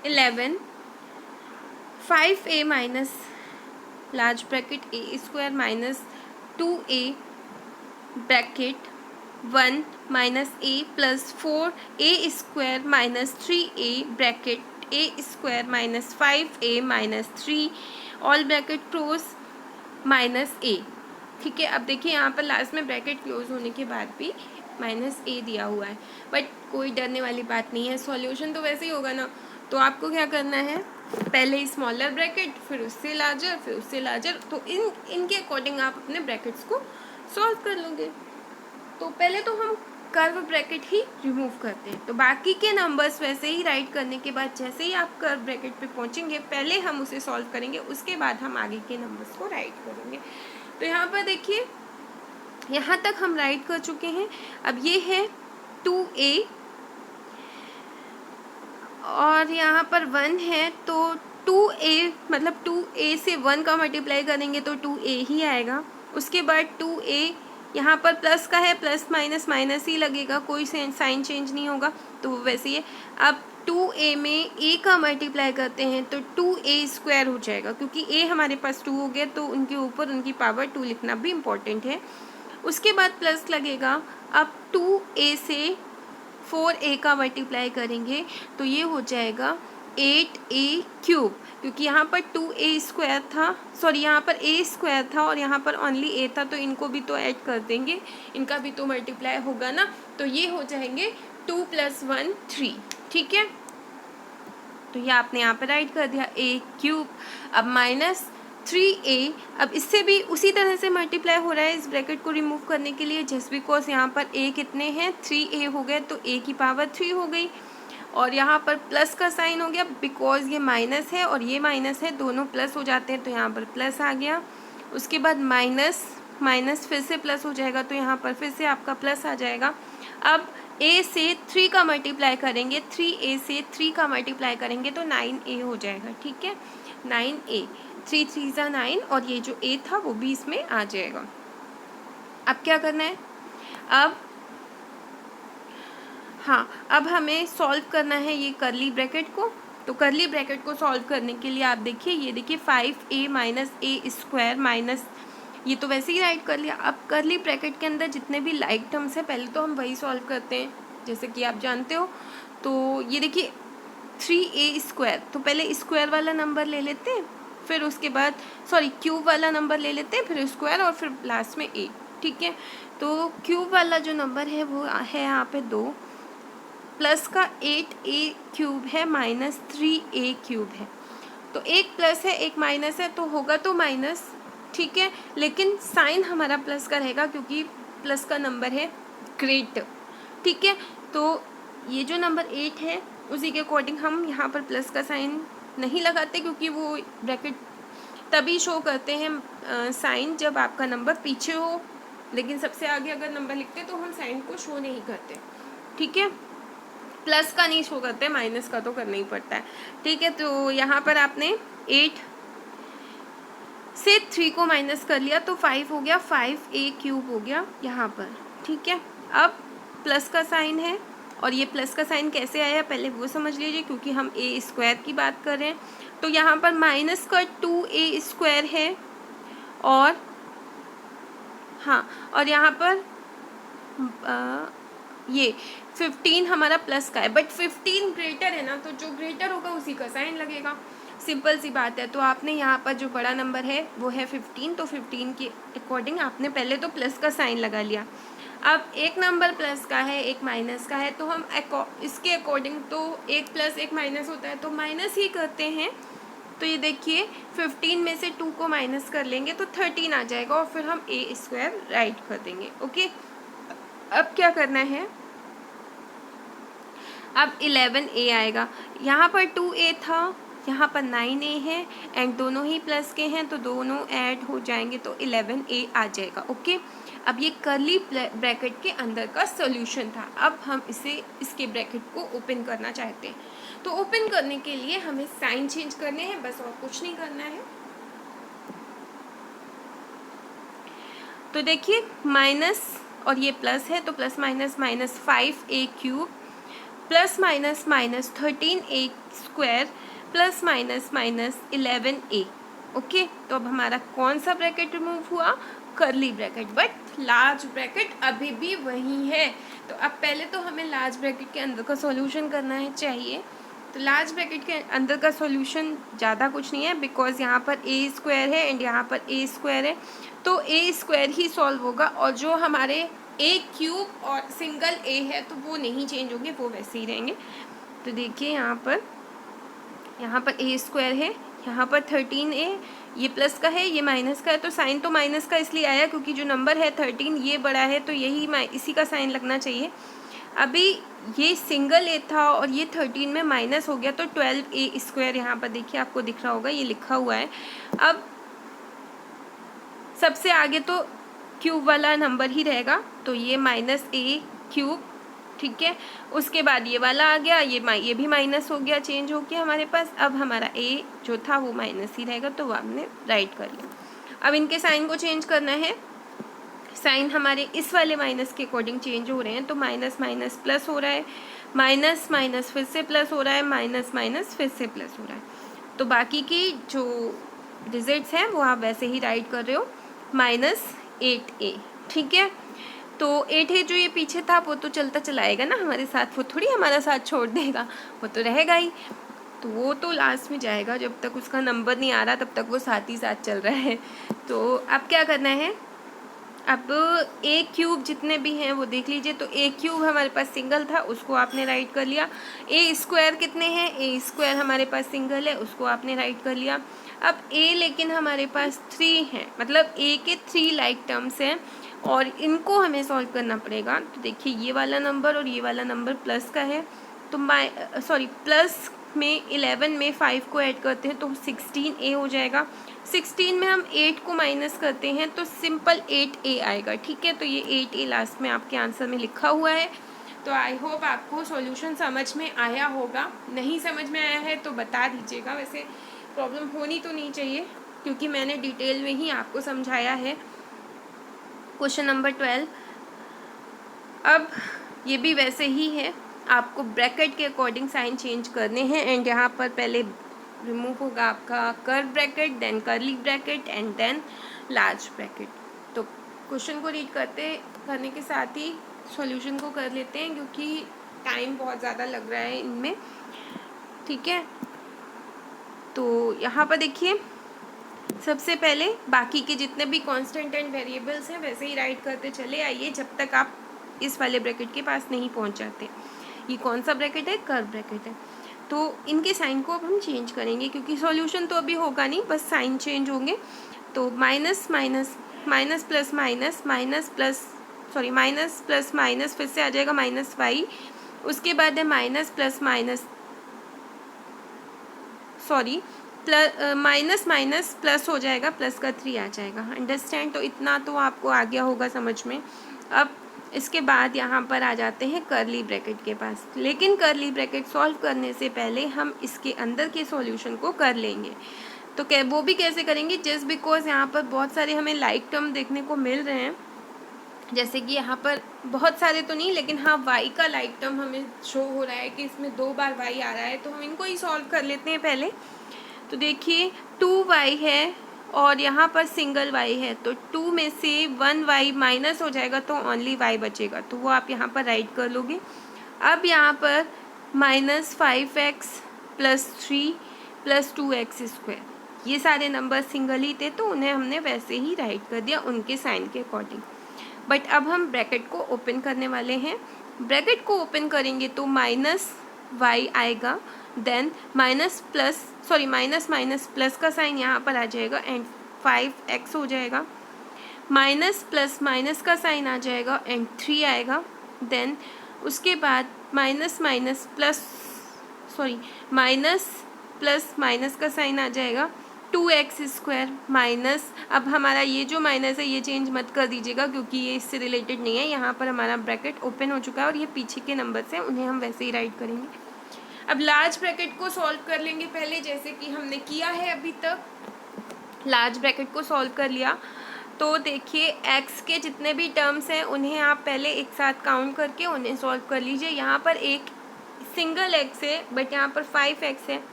11 5a minus large bracket a² minus 2a bracket 1 minus a plus 4a² minus 3a bracket a² minus 5a minus 3 all bracket close minus a। ठीक है, अब देखिए यहाँ पर लास्ट में ब्रैकेट क्लोज होने के बाद भी माइनस ए दिया हुआ है, बट कोई डरने वाली बात नहीं है, सॉल्यूशन तो वैसे ही होगा ना। तो आपको क्या करना है, पहले स्मॉलर ब्रैकेट, फिर उससे लार्जर, फिर उससे लार्जर, तो इनके अकॉर्डिंग आप अपने ब्रैकेट्स को सॉल्व कर लोगे। तो पहले तो हम कर्व ब्रैकेट ही रिमूव करते हैं, तो बाकी के नंबर्स वैसे ही राइट करने के बाद जैसे ही आप कर्व ब्रैकेट पे पहुंचेंगे पहले हम उसे सॉल्व करेंगे, उसके बाद हम आगे के नंबर्स को राइट करेंगे। तो यहाँ पर देखिए, यहाँ तक हम राइट कर चुके हैं। अब ये है 2a और यहाँ पर 1 है, तो 2a मतलब 2a से 1 का मल्टीप्लाई करेंगे तो 2a ही आएगा। उसके बाद 2a यहाँ पर प्लस का है, प्लस माइनस माइनस ही लगेगा, कोई साइन चेंज नहीं होगा, तो वैसे ही है। अब 2a में a का मल्टीप्लाई करते हैं तो 2a² हो जाएगा, क्योंकि a हमारे पास 2 हो गया तो उनके ऊपर उनकी पावर 2 लिखना भी इम्पोर्टेंट है। उसके बाद प्लस लगेगा। अब 2a से 4a का मल्टीप्लाई करेंगे तो ये हो जाएगा 8a³, क्योंकि यहाँ पर 2a² था, सॉरी यहाँ पर a² था और यहाँ पर ओनली a था, तो इनको भी तो ऐड कर देंगे, इनका भी तो मल्टीप्लाई होगा ना, तो ये हो जाएंगे 2 + 1 3। ठीक है, तो ये आपने यहाँ पर राइट कर दिया a³। अब माइनस 3a, अब इससे भी उसी तरह से मल्टीप्लाई हो रहा है इस ब्रैकेट को रिमूव करने के लिए, जस्ट बिकॉज यहाँ पर a कितने हैं 3a हो गए, तो a की पावर 3 हो गई। और यहाँ पर प्लस का साइन हो गया, बिकॉज ये माइनस है और ये माइनस है, दोनों प्लस हो जाते हैं, तो यहाँ पर प्लस आ गया। उसके बाद माइनस माइनस फिर से प्लस हो जाएगा, तो यहाँ पर फिर से आपका प्लस आ जाएगा। अब a से 3 का मल्टीप्लाई करेंगे, 3a से 3 का मल्टीप्लाई करेंगे तो 9a हो जाएगा। ठीक है, 9a, 3 3 = 9, और ये जो a था वो भी इसमें आ जाएगा। अब क्या करना है, अब हमें सॉल्व करना है ये करली ब्रैकेट को। तो करली ब्रैकेट को सॉल्व करने के लिए आप देखिए, ये देखिए 5a - a² माइनस, ये तो वैसे ही राइट कर लिया। अब करली ब्रैकेट के अंदर जितने भी लाइक टर्म्स हैं पहले तो हम वही सॉल्व करते हैं, जैसे कि आप जानते हो। तो ये देखिए 3a², तो पहले स्क्वायर वाला नंबर ले लेते हैं, फिर उसके बाद क्यूब वाला नंबर ले लेते हैं, फिर स्क्वायर और फिर लास्ट में a। ठीक है, तो क्यूब वाला जो नंबर है वो है यहाँ पे 2, प्लस का 8a³ है माइनस 3a³ है, तो एक प्लस है एक माइनस है, तो होगा तो माइनस। ठीक है, लेकिन साइन हमारा प्लस का रहेगा क्योंकि प्लस का नंबर है ग्रेटर। ठीक है, तो ये जो नंबर 8 है उसी के अकॉर्डिंग हम यहाँ पर प्लस का साइन नहीं लगाते, क्योंकि वो ब्रैकेट तभी शो करते हैं साइन जब आपका नंबर पीछे हो, लेकिन सबसे आगे अगर नंबर लिखते तो हम साइन को शो नहीं करते। ठीक है, प्लस का नहीं शो करते, माइनस का तो करना ही पड़ता है। ठीक है, तो यहाँ पर आपने 8 से 3 को माइनस कर लिया तो 5 हो गया, 5a³ हो गया यहाँ पर। ठीक है, अब प्लस का साइन है, और ये प्लस का साइन कैसे आया पहले वो समझ लीजिए, क्योंकि हम a² की बात कर रहे हैं। तो यहाँ पर माइनस का 2a² है, और और यहाँ पर ये 15 हमारा प्लस का है, बट 15 ग्रेटर है ना, तो जो ग्रेटर होगा उसी का साइन लगेगा, सिंपल सी बात है। तो आपने यहाँ पर जो बड़ा नंबर है वो है 15, तो 15 के अकॉर्डिंग आपने पहले तो प्लस का साइन लगा लिया। अब एक नंबर प्लस का है एक माइनस का है, तो हम इसके अकॉर्डिंग तो एक प्लस एक माइनस होता है तो माइनस ही करते हैं। तो ये देखिए 15 में से 2 को माइनस कर लेंगे तो 13 आ जाएगा, और फिर हम a² राइट कर देंगे। ओके, अब क्या करना है, अब 11a आएगा, यहाँ पर 2a था, यहाँ पर 9a है, एंड दोनों ही प्लस के हैं तो दोनों ऐड हो जाएंगे तो 11a आ जाएगा। ओके, अब ये करली ब्रैकेट के अंदर का सॉल्यूशन था। अब हम इसके ब्रैकेट को ओपन करना चाहते हैं, तो ओपन करने के लिए हमें साइन चेंज करने हैं, बस और कुछ नहीं करना है। तो देखिए माइनस और ये प्लस है, तो plus minus minus 5a³ plus minus minus 13a² plus minus minus 11a। Okay, तो अब हमारा कौन सा ब्रैकेट रिमूव हुआ, करली ब्रैकेट, बट लार्ज ब्रैकेट अभी भी वही है। तो अब पहले तो हमें लार्ज ब्रैकेट के अंदर का सॉल्यूशन करना है चाहिए। तो लार्ज ब्रैकेट के अंदर का सॉल्यूशन ज़्यादा कुछ नहीं है, बिकॉज यहाँ पर a² है एंड यहाँ पर a² है, तो a² ही सॉल्व होगा, और जो हमारे ए क्यूब और सिंगल ए है तो वो नहीं चेंज होंगे, वो वैसे ही रहेंगे। तो देखिए यहाँ पर ए स्क्वायर है, यहाँ पर 13a, ये प्लस का है ये माइनस का है, तो साइन तो माइनस का इसलिए आया क्योंकि जो नंबर है 13 ये बड़ा है, तो यही इसी का साइन लगना चाहिए। अभी ये सिंगल ए था और ये 13 में माइनस हो गया, तो 12a स्क्वायर यहाँ पर देखिए आपको दिख रहा होगा, ये लिखा हुआ है। अब सबसे आगे तो क्यूब वाला नंबर ही रहेगा, तो ये -a क्यूब, ठीक है। उसके बाद ये वाला आ गया, ये भी माइनस हो गया, चेंज हो गया हमारे पास। अब हमारा a जो था वो माइनस ही रहेगा, तो वो हमने राइट कर लिया। अब इनके साइन को चेंज करना है, साइन हमारे इस वाले माइनस के अकॉर्डिंग चेंज हो रहे हैं, तो माइनस माइनस प्लस हो रहा है, माइनस माइनस फिर से प्लस हो रहा है, माइनस माइनस फिर से प्लस हो रहा है। तो बाकी की जो डिजिट्स हैं वो आप वैसे ही राइट कर रहे हो, -8a, ठीक है। तो 8 है जो ये पीछे था वो तो चलता चलाएगा ना हमारे साथ, वो थोड़ी हमारा साथ छोड़ देगा, वो तो रहेगा ही। तो वो तो लास्ट में जाएगा, जब तक उसका नंबर नहीं आ रहा तब तक वो साथ ही साथ चल रहा है। तो अब क्या करना है, अब ए क्यूब जितने भी हैं वो देख लीजिए। तो ए क्यूब हमारे पास सिंगल था, उसको आपने राइट कर लिया। ए स्क्वायर कितने हैं, ए स्क्वायर हमारे पास सिंगल है, उसको आपने राइट कर लिया। अब ए लेकिन हमारे पास 3 हैं, मतलब ए के 3 लाइक टर्म्स हैं और इनको हमें सॉल्व करना पड़ेगा। तो देखिए ये वाला नंबर और ये वाला नंबर प्लस का है, तो प्लस में 11 में 5 को ऐड करते हैं तो 16a हो जाएगा। 16 में हम 8 को माइनस करते हैं तो सिंपल 8a आएगा, ठीक है। तो ये 8a लास्ट में आपके आंसर में लिखा हुआ है। तो आई होप आपको सॉल्यूशन समझ में आया होगा, नहीं समझ में आया है तो बता दीजिएगा। वैसे प्रॉब्लम होनी तो नहीं चाहिए क्योंकि मैंने डिटेल में ही आपको समझाया है। क्वेश्चन नंबर 12, अब ये भी वैसे ही है, आपको ब्रैकेट के अकॉर्डिंग साइन चेंज करने हैं। एंड यहाँ पर पहले रिमूव होगा आपका curve bracket, then curly bracket and then large bracket. तो क्वेश्चन को रीड करने के साथ ही सॉल्यूशन को कर लेते हैं क्योंकि टाइम बहुत ज़्यादा लग रहा है इनमें, ठीक है। तो यहाँ पर देखिए सबसे पहले बाकी के जितने भी कांस्टेंट एंड वेरिएबल्स हैं वैसे ही राइट करते चले आइए जब तक आप इस वाले ब्रैकेट के पास नहीं पहुँच जाते। ये कौन सा ब्रैकेट है, कर्व ब्रैकेट है। तो इनके साइन को अब हम चेंज करेंगे क्योंकि सॉल्यूशन तो अभी होगा नहीं, बस साइन चेंज होंगे। तो minus minus minus plus minus minus plus minus plus minus फिर से आ जाएगा -y, उसके बाद है minus plus minus minus minus plus हो जाएगा, प्लस का 3 आ जाएगा। अंडरस्टैंड? तो इतना तो आपको आ गया होगा समझ में। अब इसके बाद यहाँ पर आ जाते हैं कर्ली ब्रैकेट के पास, लेकिन कर्ली ब्रैकेट सॉल्व करने से पहले हम इसके अंदर के सॉल्यूशन को कर लेंगे। तो वो भी कैसे करेंगे, जस्ट बिकॉज यहाँ पर बहुत सारे हमें लाइक टर्म देखने को मिल रहे हैं, जैसे कि यहाँ पर बहुत सारे तो नहीं लेकिन हाँ y का लाइक टर्म हमें शो हो रहा है कि इसमें 2 बार y आ रहा है, तो हम इनको ही सॉल्व कर लेते हैं पहले। तो देखिए 2y है और यहाँ पर सिंगल y है, तो 2 में से 1y माइनस हो जाएगा तो ओनली y बचेगा, तो वो आप यहाँ पर राइट कर लोगे। अब यहाँ पर -5x + 3 + 2x स्क्वायर, ये सारे नंबर सिंगल ही थे तो उन्हें हमने वैसे ही राइट कर दिया उनके साइन के अकॉर्डिंग। बट अब हम ब्रैकेट को ओपन करने वाले हैं। ब्रैकेट को ओपन करेंगे तो -y आएगा, देन माइनस माइनस प्लस का साइन यहाँ पर आ जाएगा एंड 5x हो जाएगा, माइनस प्लस माइनस का साइन आ जाएगा एंड 3 आएगा। देन उसके बाद माइनस प्लस माइनस का साइन आ जाएगा 2x स्क्वायर माइनस, अब हमारा ये जो माइनस है ये चेंज मत कर दीजिएगा क्योंकि ये इससे रिलेटेड नहीं है। यहाँ पर हमारा ब्रैकेट ओपन हो चुका है और ये पीछे के नंबर्स हैं उन्हें हम वैसे ही राइट करेंगे। अब लार्ज ब्रैकेट को सॉल्व कर लेंगे पहले, जैसे कि हमने किया है अभी तक। लार्ज ब्रैकेट को सॉल्व कर लिया तो देखिए x के जितने भी टर्म्स हैं उन्हें आप पहले एक साथ काउंट करके उन्हें सॉल्व कर लीजिए। यहाँ पर एक सिंगल x है बट यहाँ पर 5x है,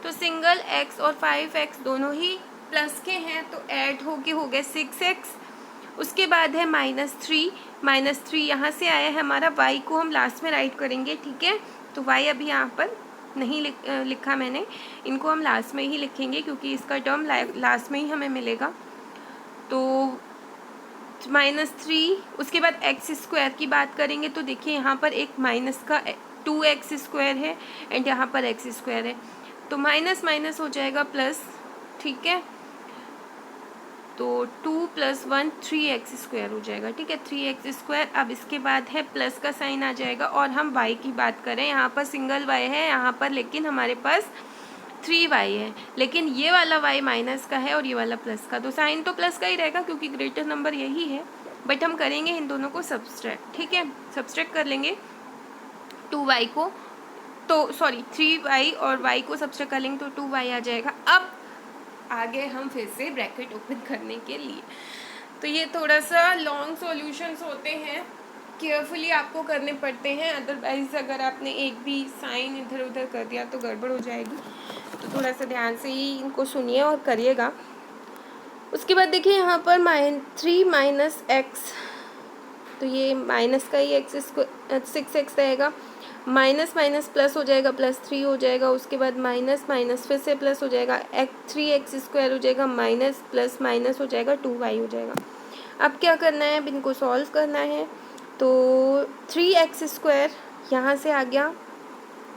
तो सिंगल x और 5x दोनों ही प्लस के हैं तो ऐड होके हो गए 6x। उसके बाद है -3 यहाँ से आया है हमारा, y को हम लास्ट में राइट करेंगे, ठीक है। तो y अभी यहाँ पर नहीं लिखा मैंने, इनको हम लास्ट में ही लिखेंगे क्योंकि इसका टर्म लास्ट में ही हमें मिलेगा। तो -3, उसके बाद एक्स स्क्वायर की बात करेंगे तो देखिए यहाँ पर एक माइनस का 2x स्क्वायर है एंड यहाँ पर एक्स स्क्वायर है, तो माइनस माइनस हो जाएगा प्लस, ठीक है। तो 2 + 1 3x स्क्वायर हो जाएगा, ठीक है, 3x स्क्वायर। अब इसके बाद है प्लस का साइन आ जाएगा और हम y की बात करें, यहाँ पर सिंगल y है यहाँ पर, लेकिन हमारे पास 3y है, लेकिन ये वाला y माइनस का है और ये वाला प्लस का, तो साइन तो प्लस का ही रहेगा क्योंकि ग्रेटर नंबर यही है, बट हम करेंगे इन दोनों को सब्सट्रैक्ट, ठीक है। सब्सट्रैक्ट कर लेंगे 2y को, तो सॉरी 3y और y को सब्सट्रैक्ट कर लेंगे तो 2y आ जाएगा। अब आगे हम फिर से ब्रैकेट ओपन करने के लिए, तो ये थोड़ा सा लॉन्ग सॉल्यूशंस होते हैं, केयरफुली आपको करने पड़ते हैं, अदरवाइज अगर आपने एक भी साइन इधर उधर कर दिया तो गड़बड़ हो जाएगी, तो थोड़ा सा ध्यान से ही इनको सुनिए और करिएगा। उसके बाद देखिए यहाँ पर -3 - x, तो ये माइनस का ही (6x) रहेगा, माइनस माइनस प्लस हो जाएगा, +3 हो जाएगा, उसके बाद माइनस माइनस फिर से प्लस हो जाएगा, 3x स्क्वायर हो जाएगा, माइनस प्लस माइनस हो जाएगा, 2y हो जाएगा। अब क्या करना है, अब इनको सॉल्व करना है, तो 3x स्क्वायर यहाँ से आ गया,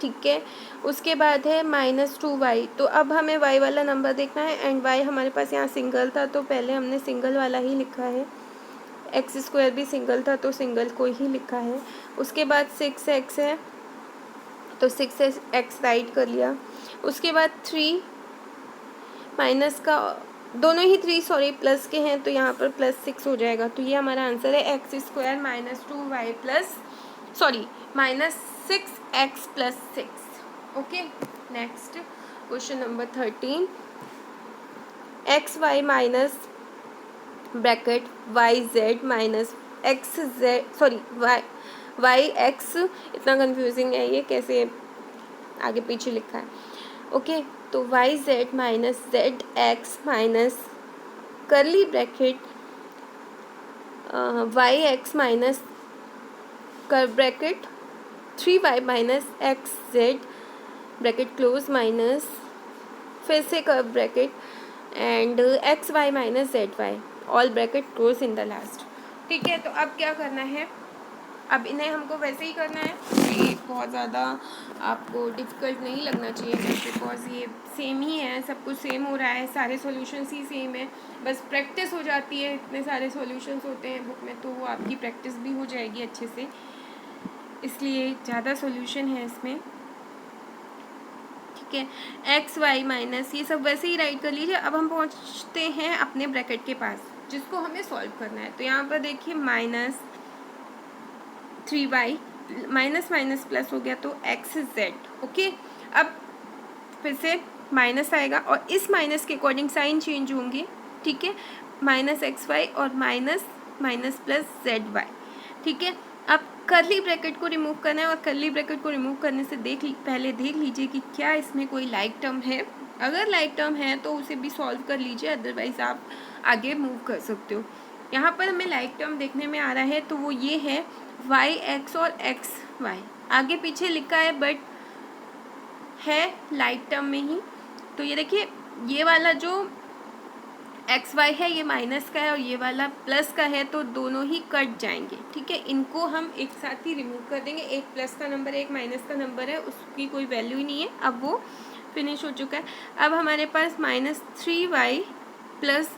ठीक है। उसके बाद है -2y, तो अब हमें y वाला नंबर देखना है एंड y हमारे पास यहाँ सिंगल था तो पहले हमने सिंगल वाला ही लिखा है, एक्स स्क्वायर भी सिंगल था तो सिंगल को ही लिखा है। उसके बाद 6x है तो 6x राइट कर लिया। उसके बाद 3 माइनस का, दोनों ही 3 सॉरी प्लस के हैं तो यहाँ पर +6 हो जाएगा, तो ये हमारा आंसर है x square -2y plus sorry -6x + 6। Okay, next question number 13, xy minus bracket yz minus xz sorry yx, इतना कंफ्यूजिंग है ये, कैसे आगे पीछे लिखा है। ओके, तो yz minus zx minus curly bracket yx minus curly bracket 3y minus xz bracket close minus फिर से curly bracket and xy minus zy all bracket close in the last, ठीक है। तो अब क्या करना है, अब इन्हें हमको वैसे ही करना है, ये बहुत ज़्यादा आपको डिफ़िकल्ट नहीं लगना चाहिए बिकॉज ये सेम ही है, सब कुछ सेम हो रहा है, सारे सॉल्यूशंस ही सेम है, बस प्रैक्टिस हो जाती है, इतने सारे सॉल्यूशंस होते हैं बुक में तो वो आपकी प्रैक्टिस भी हो जाएगी अच्छे से, इसलिए ज़्यादा सॉल्यूशन है इसमें, ठीक है। एक्स वाई माइनस ये सब वैसे ही राइट कर लीजिए। अब हम पहुँचते हैं अपने ब्रैकेट के पास जिसको हमें सॉल्व करना है, तो यहाँ पर देखिए -3y माइनस माइनस प्लस हो गया तो xz, ओके। अब फिर से माइनस आएगा और इस माइनस के अकॉर्डिंग साइन चेंज होंगे, ठीक है, -xy और माइनस माइनस प्लस zy, ठीक है। अब करली ब्रैकेट को रिमूव करना है और करली ब्रैकेट को रिमूव करने से पहले देख लीजिए कि क्या इसमें कोई लाइक टर्म है, अगर लाइक टर्म है तो उसे भी सॉल्व कर लीजिए, अदरवाइज आप आगे मूव कर सकते हो। यहाँ पर हमें लाइक टर्म देखने में आ रहा है तो वो ये है yx और xy, आगे पीछे लिखा है बट है लाइक टर्म में ही। तो ये देखिए ये वाला जो xy है ये माइनस का है और ये वाला प्लस का है, तो दोनों ही कट जाएंगे, ठीक है। इनको हम एक साथ ही रिमूव कर देंगे, एक प्लस का नंबर है एक माइनस का नंबर है, उसकी कोई वैल्यू ही नहीं है, अब वो फिनिश हो चुका है। अब हमारे पास -3y प्लस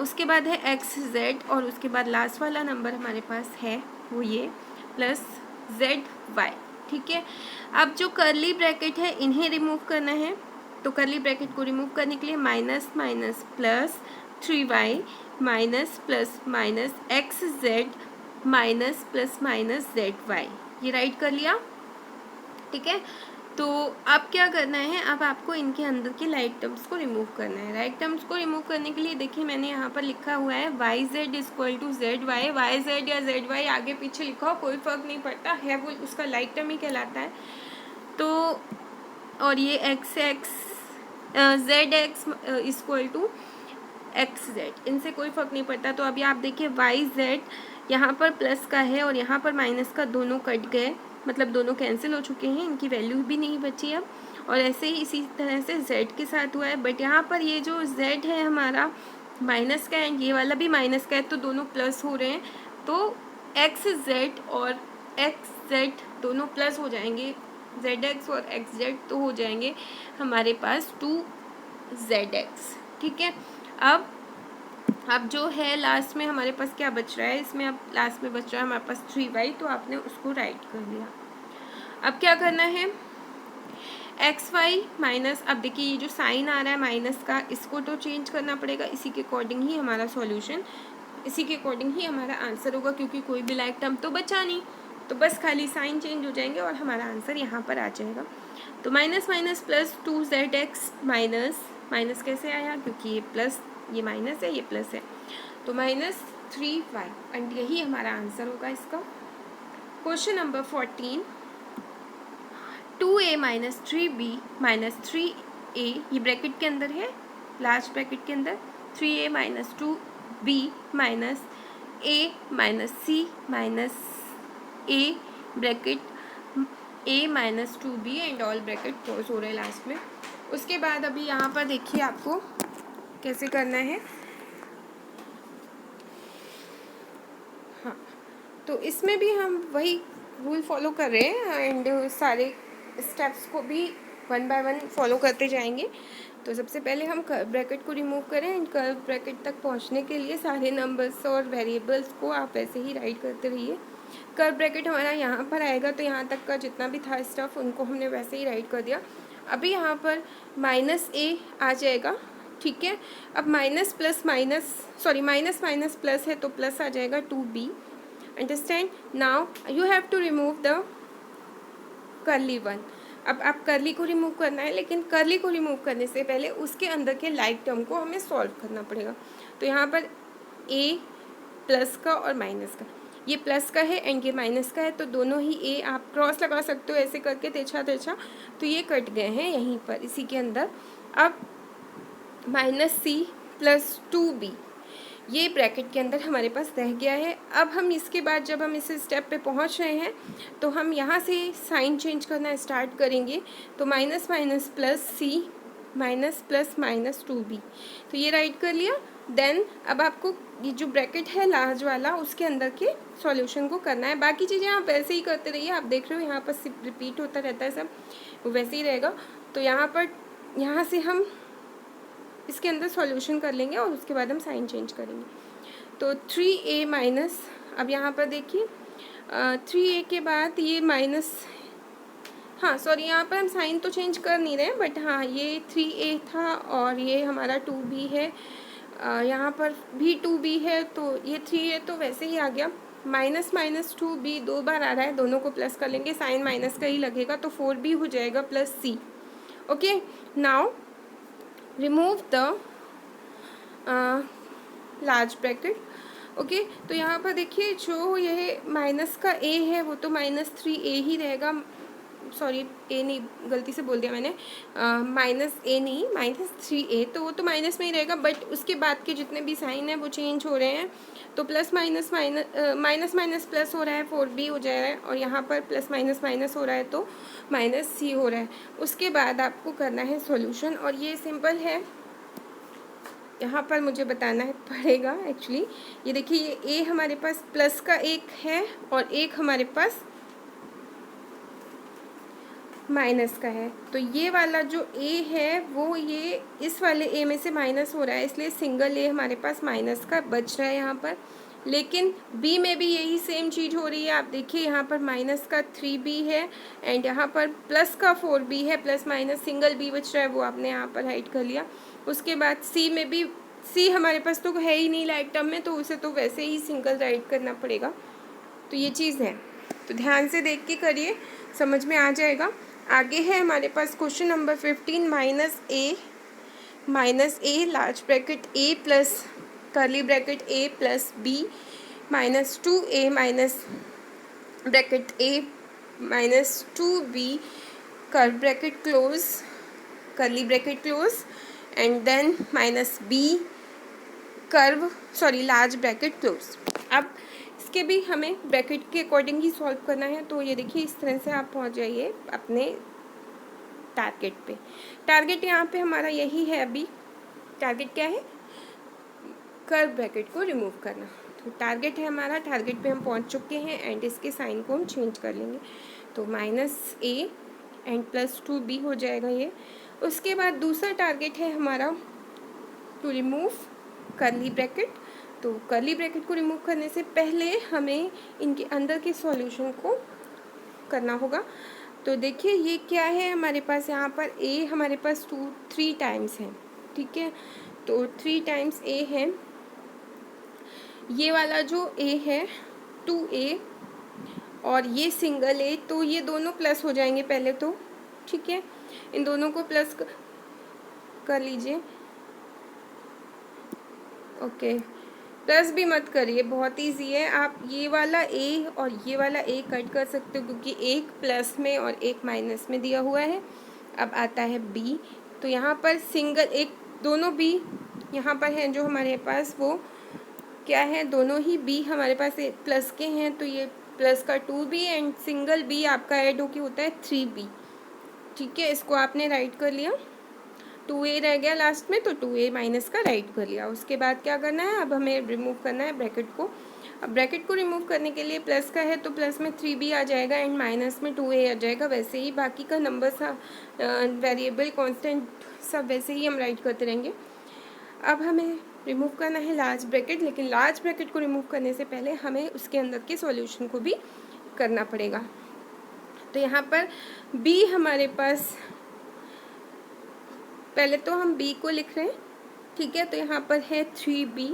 उसके बाद है xz और उसके बाद लास्ट वाला नंबर हमारे पास है वो ये प्लस zy, ठीक है। अब जो करली ब्रैकेट है इन्हें रिमूव करना है, तो करली ब्रैकेट को रिमूव करने के लिए minus minus plus 3y minus plus minus xz minus plus minus zy, ये राइट कर लिया, ठीक है। तो अब क्या करना है, अब आपको इनके अंदर के लाइक टर्म्स को रिमूव करना है। राइट टर्म्स को रिमूव करने के लिए देखिए मैंने यहाँ पर लिखा हुआ है yz = zy, yz या zy आगे पीछे लिखा हो कोई फ़र्क नहीं पड़ता है, वो उसका लाइक टर्म ही कहलाता है। तो और ये zx = xz, इनसे कोई फ़र्क नहीं पड़ता। तो अभी आप देखिए yz यहाँ पर प्लस का है और यहाँ पर माइनस का, दोनों कट गए, मतलब दोनों कैंसिल हो चुके हैं, इनकी वैल्यू भी नहीं बची अब। और ऐसे ही इसी तरह से z के साथ हुआ है, बट यहाँ पर ये जो z है हमारा माइनस का एंड ये वाला भी माइनस का है, तो दोनों प्लस हो रहे हैं, तो एक्स जेड और एक्स जेड दोनों प्लस हो जाएंगे, जेड एक्स और एक्स जेड तो हो जाएंगे हमारे पास 2zx। ठीक है, अब जो है लास्ट में हमारे पास क्या बच रहा है, इसमें अब लास्ट में बच रहा है हमारे पास 3y, तो आपने उसको राइट कर लिया। अब क्या करना है, एक्स वाई माइनस, अब देखिए ये जो साइन आ रहा है माइनस का, इसको तो चेंज करना पड़ेगा, इसी के अकॉर्डिंग ही हमारा सॉल्यूशन, इसी के अकॉर्डिंग ही हमारा आंसर होगा, क्योंकि कोई भी लाइक टर्म तो बचा नहीं, तो बस खाली साइन चेंज हो जाएंगे और हमारा आंसर यहाँ पर आ जाएगा। तो minus minus plus 2zx minus, minus कैसे आया, क्योंकि ये प्लस, ये माइनस है, ये प्लस है, तो माइनस 3y, एंड यही हमारा आंसर होगा इसका। Question number 14, 2a minus 3b minus 3a, ये ब्रैकेट के अंदर है, लास्ट ब्रैकेट के अंदर, 3a minus 2b minus a minus c minus a bracket a minus 2b and all bracket close हो रहे हैं लास्ट में। उसके बाद अभी यहाँ पर देखिए आपको कैसे करना है। हाँ, तो इसमें भी हम वही रूल फॉलो कर रहे हैं एंड सारे स्टेप्स को भी वन बाय वन फॉलो करते जाएंगे। तो सबसे पहले हम कर्व ब्रैकेट को रिमूव करें एंड कर्व ब्रैकेट तक पहुंचने के लिए सारे नंबर्स और वेरिएबल्स को आप ऐसे ही राइट करते रहिए। कर्व ब्रैकेट हमारा यहाँ पर आएगा, तो यहाँ तक का जितना भी था स्टफ उनको हमने वैसे ही राइट कर दिया। अभी यहाँ पर माइनस ए आ जाएगा, ठीक है। अब minus plus minus, sorry minus minus plus है तो प्लस आ जाएगा 2b। Understand, now you have to remove the curly one. अब आप कर्ली को रिमूव करना है, लेकिन कर्ली को रिमूव करने से पहले उसके अंदर के लाइक टर्म को हमें सॉल्व करना पड़ेगा। तो यहाँ पर a प्लस का और माइनस का, ये प्लस का है एंड ये माइनस का है, तो दोनों ही a आप क्रॉस लगा सकते हो ऐसे करके तिरछा तिरछा, तो ये कट गए हैं यहीं पर इसी के अंदर। अब माइनस c प्लस 2b, ये ब्रैकेट के अंदर हमारे पास रह गया है। अब हम इसके बाद जब हम इस स्टेप पे पहुंच रहे हैं तो हम यहाँ से साइन चेंज करना स्टार्ट करेंगे। तो माइनस माइनस प्लस सी माइनस प्लस माइनस 2b, तो ये राइट कर लिया। देन अब आपको ये जो ब्रैकेट है लार्ज वाला उसके अंदर के सॉल्यूशन को करना है। बाकी चीज़ें आप वैसे ही करते रहिए, आप देख रहे हो यहाँ पर रिपीट होता रहता है सब, वो वैसे ही रहेगा। तो यहाँ से हम इसके अंदर सॉल्यूशन कर लेंगे और उसके बाद हम साइन चेंज करेंगे। तो 3a माइनस, अब यहाँ पर देखिए 3a के बाद ये माइनस, हाँ सॉरी यहाँ पर हम साइन तो चेंज कर नहीं रहे, बट हाँ ये 3a था और ये हमारा 2b है, यहाँ पर भी 2b है, तो ये 3a तो वैसे ही आ गया। माइनस माइनस 2b 2 बार आ रहा है, दोनों को प्लस कर लेंगे, साइन माइनस का ही लगेगा, तो 4b हो जाएगा plus c। Okay, now remove the large bracket. Okay, तो यहाँ पर देखिए जो यह माइनस का a है वो तो माइनस 3a ही रहेगा, सॉरी a नहीं, गलती से बोल दिया मैंने, माइनस a नहीं माइनस 3a, तो वो तो माइनस में ही रहेगा, बट उसके बाद के जितने भी साइन हैं वो चेंज हो रहे हैं। तो plus minus minus minus plus हो रहा है, 4b हो जा रहा है, और यहाँ पर प्लस माइनस माइनस हो रहा है तो माइनस c हो रहा है। उसके बाद आपको करना है सॉल्यूशन, और ये सिंपल है, यहाँ पर मुझे बताना है पड़ेगा एक्चुअली। ये देखिए ये a हमारे पास प्लस का एक है और एक हमारे पास माइनस का है, तो ये वाला जो a है वो ये इस वाले a में से माइनस हो रहा है, इसलिए सिंगल a हमारे पास माइनस का बच रहा है यहाँ पर। लेकिन b में भी यही सेम चीज़ हो रही है, आप देखिए यहाँ पर माइनस का 3b है एंड यहाँ पर प्लस का 4b है, प्लस माइनस सिंगल b बच रहा है, वो आपने यहाँ पर हाइड कर लिया। उसके बाद c में भी, c हमारे पास तो है ही नहीं लाइक टर्म में, तो उसे तो वैसे ही सिंगल राइट करना पड़ेगा। तो ये चीज़ है, तो ध्यान से देख के करिए, समझ में आ जाएगा। आगे है हमारे पास question number 15, minus a large bracket a plus curly bracket a plus b minus 2a minus bracket a minus 2b curve bracket close, curly bracket close, and then minus b curve, sorry large bracket close. अब इसके भी हमें bracket के according ही solve करना है। तो ये देखिए इस तरह से आप पहुंच जाइए अपने टारगेट पे। टारगेट यहाँ पे हमारा यही है, अभी टारगेट क्या है, कर्व ब्रैकेट को रिमूव करना। तो टारगेट है हमारा, टारगेट पे हम पहुंच चुके हैं एंड इसके साइन को हम चेंज कर लेंगे। तो -a एंड +2b हो जाएगा ये। उसके बाद दूसरा टारगेट है हमारा टू रिमूव कर्ली ब्रैकेट। तो कर्ली ब्रैकेट को रिमूव करने से पहले हमें इनके अंदर के सॉल्यूशन को करना होगा। तो देखिए ये क्या है हमारे पास, यहाँ पर a हमारे पास 3 टाइम्स है, ठीक है। तो 3 टाइम्स a है, ये वाला जो a है 2a और ये सिंगल a, तो ये दोनों प्लस हो जाएंगे पहले तो, ठीक है। इन दोनों को प्लस कर लीजिए, ओके। प्लस भी मत करिए, बहुत ईजी है। आप ये वाला a और ये वाला a कट कर सकते हो क्योंकि एक प्लस में और एक माइनस में दिया हुआ है। अब आता है b, तो यहाँ पर सिंगल एक, दोनों b यहाँ पर हैं जो हमारे पास, वो क्या है, दोनों ही b हमारे पास प्लस के हैं। तो ये प्लस का 2b एंड सिंगल b आपका ऐड होके होता है 3b, ठीक है। इसको आपने राइट कर लिया, 2a रह गया लास्ट में, तो 2a माइनस का राइट कर लिया। उसके बाद क्या करना है, अब हमें रिमूव करना है ब्रैकेट को। अब ब्रैकेट को रिमूव करने के लिए प्लस का है तो प्लस में 3b आ जाएगा एंड माइनस में 2a आ जाएगा। वैसे ही बाकी का नंबर सा वेरिएबल कांस्टेंट सब वैसे ही हम राइट करते रहेंगे। अब हमें रिमूव करना है लार्ज ब्रैकेट, लेकिन लार्ज ब्रैकेट को रिमूव करने से पहले हमें उसके अंदर के सॉल्यूशन को भी करना पड़ेगा। तो यहाँ पर b हमारे पास, पहले तो हम b को लिख रहे हैं, ठीक है। तो यहाँ पर है 3b,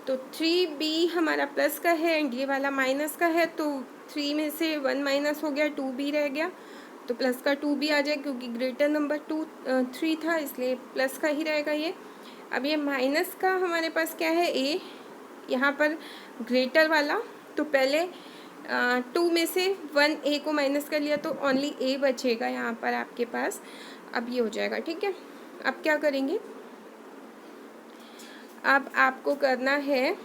तो 3b हमारा प्लस का है एंड ये वाला माइनस का है। तो 3 में से 1 माइनस हो गया, 2b रह गया, तो प्लस का 2b आ जाए क्योंकि ग्रेटर नंबर 3 था, इसलिए प्लस का ही रहेगा ये। अब ये माइनस का हमारे पास क्या है, a, यहाँ पर ग्रेटर वाला, तो पहले 2 में से 1 a को माइनस कर लिया तो ओनली a बचेगा यहाँ पर आपके पास। अब ये हो जाएगा, ठीक है। अब क्या करेंगे, अब आपको करना है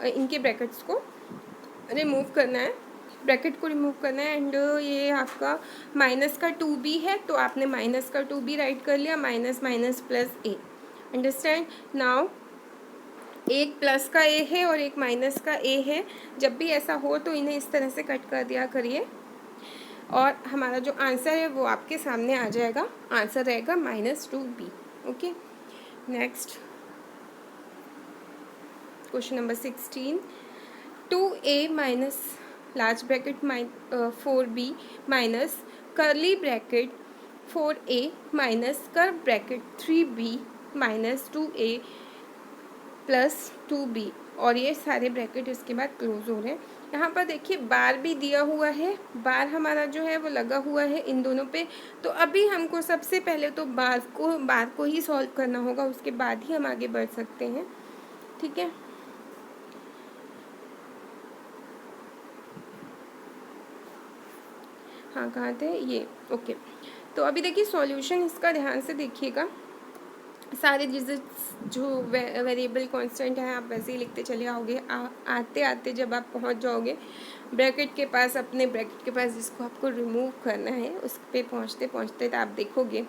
इनके ब्रैकेट्स को रिमूव करना है, ब्रैकेट को रिमूव करना है। एंड ये आपका माइनस का 2b है तो आपने माइनस का 2b राइट कर लिया, minus minus plus a, understand now. एक प्लस का a है और एक माइनस का a है, जब भी ऐसा हो तो इन्हें इस तरह से कट कर दिया करिए और हमारा जो आंसर है वो आपके सामने आ जाएगा। आंसर रहेगा -2b, okay. Next question number 16, 2a minus large bracket 4b minus curly bracket 4a minus curve bracket 3b minus 2a plus 2b, और ये सारे ब्रैकेट इसके बाद क्लोज हो रहे हैं। यहाँ पर देखिए बार भी दिया हुआ है, बार हमारा जो है वो लगा हुआ है इन दोनों पे। तो अभी हमको सबसे पहले तो बार को ही सॉल्व करना होगा, उसके बाद ही हम आगे बढ़ सकते हैं, ठीक है। हाँ कहाँ थे ये, ओके। तो अभी देखिए सॉल्यूशन इसका ध्यान से देखिएगा, सारे जो वेरिएबल कांस्टेंट है आप वैसे ही लिखते चले आओगे। आते आते जब आप पहुंच जाओगे ब्रैकेट के पास, अपने ब्रैकेट के पास जिसको आपको रिमूव करना है, उस पे पहुंचते पहुंचते तो आप देखोगे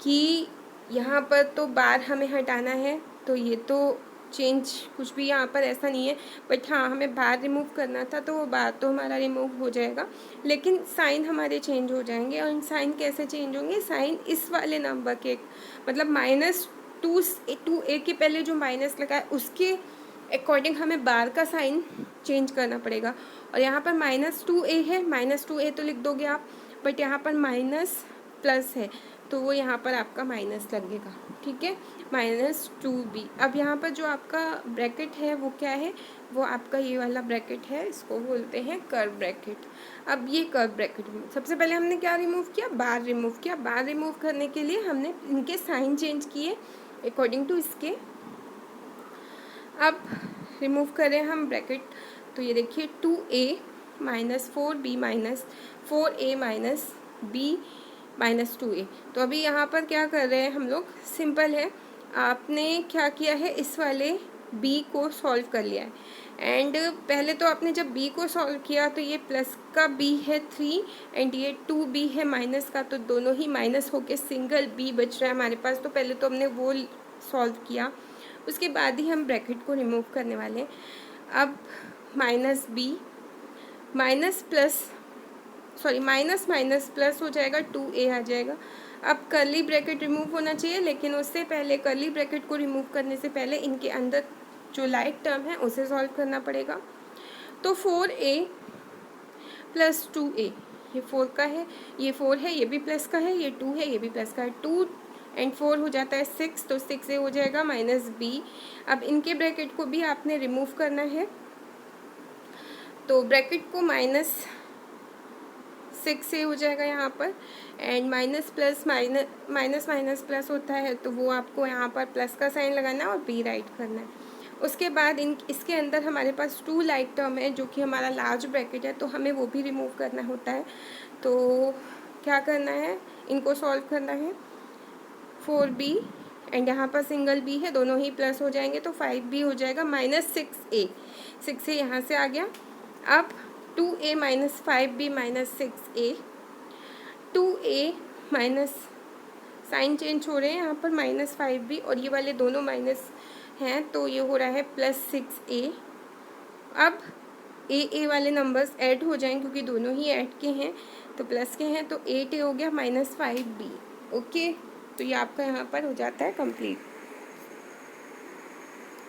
कि यहाँ पर तो बार हमें हटाना है, तो ये तो चेंज कुछ भी यहाँ पर ऐसा नहीं है, बट हाँ हमें बार रिमूव करना था तो वो बार तो हमारा रिमूव हो जाएगा, लेकिन साइन हमारे चेंज हो जाएंगे। और साइन कैसे चेंज होंगे, साइन इस वाले नंबर के, मतलब -2a के पहले जो माइनस लगा है उसके अकॉर्डिंग हमें बार का साइन चेंज करना पड़ेगा। और यहाँ पर -2a है, -2a तो लिख दोगे आप, बट यहाँ पर माइनस प्लस है तो वो यहाँ पर आपका माइनस लगेगा, ठीक है, -2b। अब यहाँ पर जो आपका ब्रैकेट है वो क्या है, वो आपका ये वाला ब्रैकेट है, इसको बोलते हैं कर्व ब्रैकेट। अब ये कर्व ब्रैकेट सबसे पहले हमने क्या रिमूव किया, बार रिमूव किया। बार रिमूव करने के लिए हमने इनके साइन चेंज किए अकॉर्डिंग टू इसके। अब रिमूव करें हम ब्रैकेट, तो ये देखिए 2a minus 4b minus 4a minus b minus 2a। तो अभी यहाँ पर क्या कर रहे हैं हम लोग, सिंपल है, आपने क्या किया है, इस वाले b को सॉल्व कर लिया है। एंड पहले तो आपने जब b को सॉल्व किया तो ये प्लस का b है 3 एंड ये 2b है माइनस का, तो दोनों ही माइनस होके सिंगल b बच रहा है हमारे पास। तो पहले तो हमने वो सॉल्व किया, उसके बाद ही हम ब्रैकेट को रिमूव करने वाले हैं। अब minus B minus minus plus हो जाएगा, 2a आ जाएगा। अब कर्ली ब्रैकेट रिमूव होना चाहिए, लेकिन उससे पहले कर्ली ब्रैकेट को रिमूव करने से पहले इनके अंदर जो लाइक टर्म है उसे सॉल्व करना पड़ेगा। तो 4a प्लस 2a, ये 4 का है, ये 4 है, ये भी प्लस का है, ये 2 है, ये भी प्लस का है, 2 एंड 4 हो जाता है 6, तो 6a हो जाएगा माइनस b। अब इनके ब्रैकेट को भी आपने रिमूव करना है, तो ब्रैकेट को माइनस 6a हो जाएगा यहाँ पर, एंड माइनस माइनस प्लस होता है, तो वो आपको यहाँ पर प्लस का साइन लगाना है और b राइट करना है। उसके बाद इसके अंदर हमारे पास 2 लाइक टर्म है जो कि हमारा लार्ज ब्रैकेट है, तो हमें वो भी रिमूव करना होता है। तो क्या करना है, इनको सॉल्व करना है। 4b एंड यहाँ पर सिंगल b है, दोनों ही प्लस हो जाएंगे, तो 5b हो जाएगा माइनस 6a यहाँ से आ गया। अब 2a minus 5b minus 6a, 2a minus sign change हो रहे हैं यहाँ पर माइनस 5b, और ये वाले दोनों माइनस हैं, तो ये हो रहा है प्लस 6a। अब ए वाले नंबर्स ऐड हो जाएंगे क्योंकि दोनों ही ऐड के हैं, तो प्लस के हैं, तो 8a हो गया माइनस 5b। ओके, तो ये आपका यहाँ पर हो जाता है complete.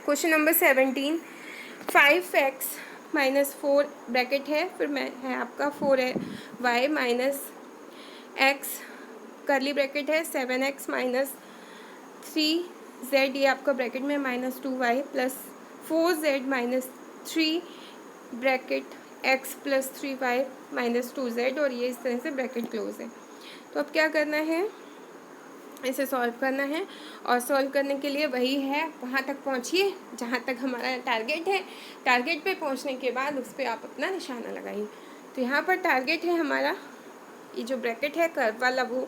Question number 17, 5x minus 4 bracket है, फिर है आपका 4y minus x curly bracket है, 7x माइनस 3z, ये आपका ब्रैकेट में minus 2y plus 4z minus 3 bracket x plus 3y minus 2z, और ये इस तरह से ब्रैकेट क्लोज है। तो अब क्या करना है, इसे सॉल्व करना है, और सॉल्व करने के लिए वही है, वहाँ तक पहुँचिए जहाँ तक हमारा टारगेट है। टारगेट पे पहुँचने के बाद उस पर आप अपना निशाना लगाइए। तो यहाँ पर टारगेट है हमारा ये जो ब्रैकेट है कर्व वाला, वो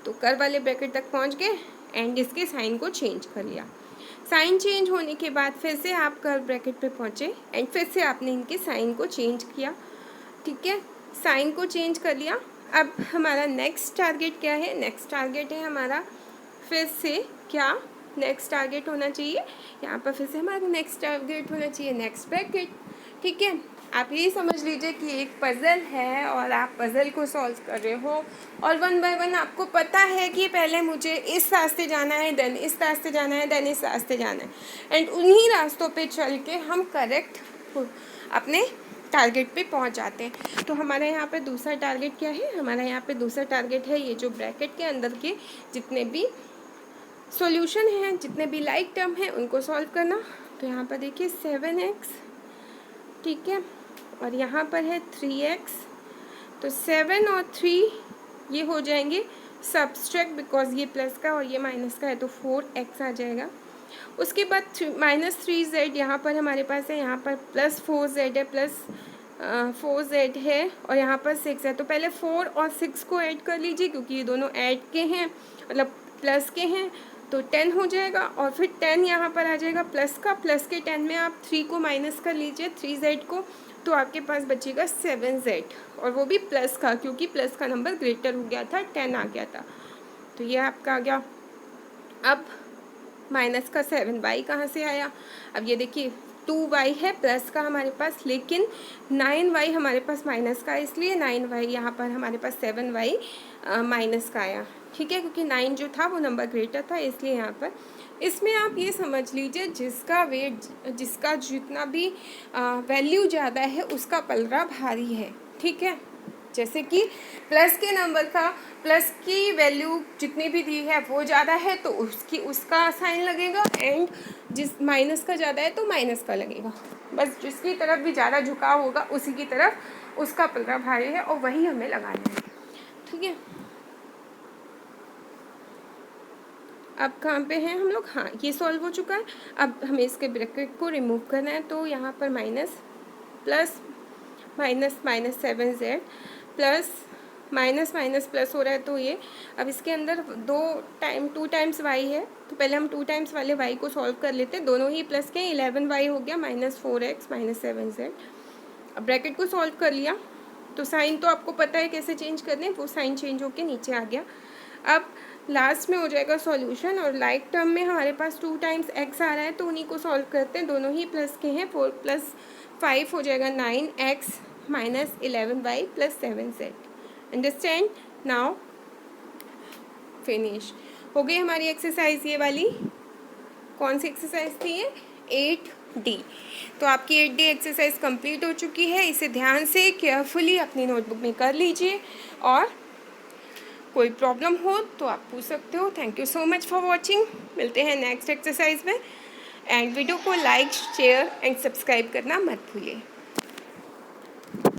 तो कर्व वाले ब्रैकेट तक पहुँच गए एंड इसके साइन को चेंज कर लिया। साइन चेंज होने के बाद फिर से आप कर्व ब्रैकेट पे पहुँचे एंड फिर से आपने इनके साइन को चेंज किया। ठीक है, साइन को चेंज कर लिया। अब हमारा नेक्स्ट टारगेट क्या है, नेक्स्ट टारगेट है हमारा फिर से क्या, नेक्स्ट टारगेट होना चाहिए यहाँ पर, फिर से हमारा नेक्स्ट टारगेट होना चाहिए नेक्स्ट ब्रैकेट। ठीक है, आप यही समझ लीजिए कि एक पज़ल है और आप पज़ल को सॉल्व कर रहे हो, और 1 बाय 1 आपको पता है कि पहले मुझे इस रास्ते जाना है, देन इस रास्ते जाना है, देन इस रास्ते जाना है, एंड उन्हीं रास्तों पे चल के हम करेक्ट अपने टारगेट पे पहुंच जाते हैं। तो हमारा यहाँ पे दूसरा टारगेट क्या है, हमारा यहाँ पे दूसरा टारगेट है ये जो ब्रैकेट के अंदर के जितने भी सॉल्यूशन हैं, जितने भी लाइक टर्म हैं, उनको सॉल्व करना। तो यहाँ पर देखिए 7x, ठीक है, और यहाँ पर है 3x, तो 7 और 3 ये हो जाएंगे सब्सट्रैक्ट, बिकॉज ये प्लस का और ये माइनस का है, तो 4x आ जाएगा। उसके बाद माइनस 3z यहाँ पर हमारे पास है, यहाँ पर प्लस 4z है, प्लस 4z है, और यहाँ पर 6 है। तो पहले 4 और 6 को ऐड कर लीजिए क्योंकि ये दोनों ऐड के हैं, मतलब प्लस के हैं, तो 10 हो जाएगा, और फिर 10 यहाँ पर आ जाएगा प्लस का, प्लस के 10 में आप 3 को माइनस कर लीजिए, 3z को, तो आपके पास बचेगा 7z, और वो भी प्लस का क्योंकि प्लस का नंबर ग्रेटर हो गया था, 10 आ गया था, तो ये आपका आ गया। अब माइनस का 7y कहाँ से आया, अब ये देखिए 2y है प्लस का हमारे पास, लेकिन 9y हमारे पास माइनस का, इसलिए 9y यहाँ पर हमारे पास 7y माइनस का आया। ठीक है, क्योंकि 9 जो था वो नंबर ग्रेटर था, इसलिए यहाँ पर इसमें आप ये समझ लीजिए जिसका वेट, जिसका जितना भी वैल्यू ज़्यादा है उसका पलड़ा भारी है। ठीक है, जैसे कि प्लस के नंबर का, प्लस की वैल्यू जितनी भी दी है वो ज़्यादा है तो उसका साइन लगेगा, एंड जिस माइनस का ज़्यादा है तो माइनस का लगेगा। बस जिसकी तरफ भी ज़्यादा झुकाव होगा उसी की तरफ उसका पलड़ा भारी है, और वही हमें लगाना है। ठीक है, अब कहाँ पे हैं हम लोग, हाँ ये सॉल्व हो चुका है। अब हमें इसके ब्रैकेट को रिमूव करना है, तो यहाँ पर minus plus minus minus 7z plus minus minus plus हो रहा है, तो ये अब इसके अंदर 2 टाइम्स y है, तो पहले हम 2 टाइम्स वाले y को सॉल्व कर लेते हैं, दोनों ही प्लस के, 11y हो गया माइनस 4x माइनस 7z। अब ब्रैकेट को सॉल्व कर लिया, तो साइन तो आपको पता है कैसे चेंज करने, वो साइन चेंज होके नीचे आ गया। अब लास्ट में हो जाएगा सॉल्यूशन, और लाइक टर्म में हमारे पास 2 टाइम्स x आ रहा है तो उन्हीं को सॉल्व करते हैं, दोनों ही प्लस के हैं। 4 + 5 हो जाएगा 9x - 11y + 7z। Understand? Now finish. हो गई हमारी एक्सरसाइज ये वाली। कौन सी एक्सरसाइज थी ये? 8D। तो आपकी 8D एक्सरसाइज कंप्लीट हो चुकी है। इसे ध्यान से केयरफुली अपनी नोटबुक में कर लीजिए, और कोई प्रॉब्लम हो तो आप पूछ सकते हो। Thank you so much for watching. मिलते हैं नेक्स्ट एक्सरसाइज में, एंड वीडियो को लाइक, शेयर एंड सब्सक्राइब करना मत भूलिए।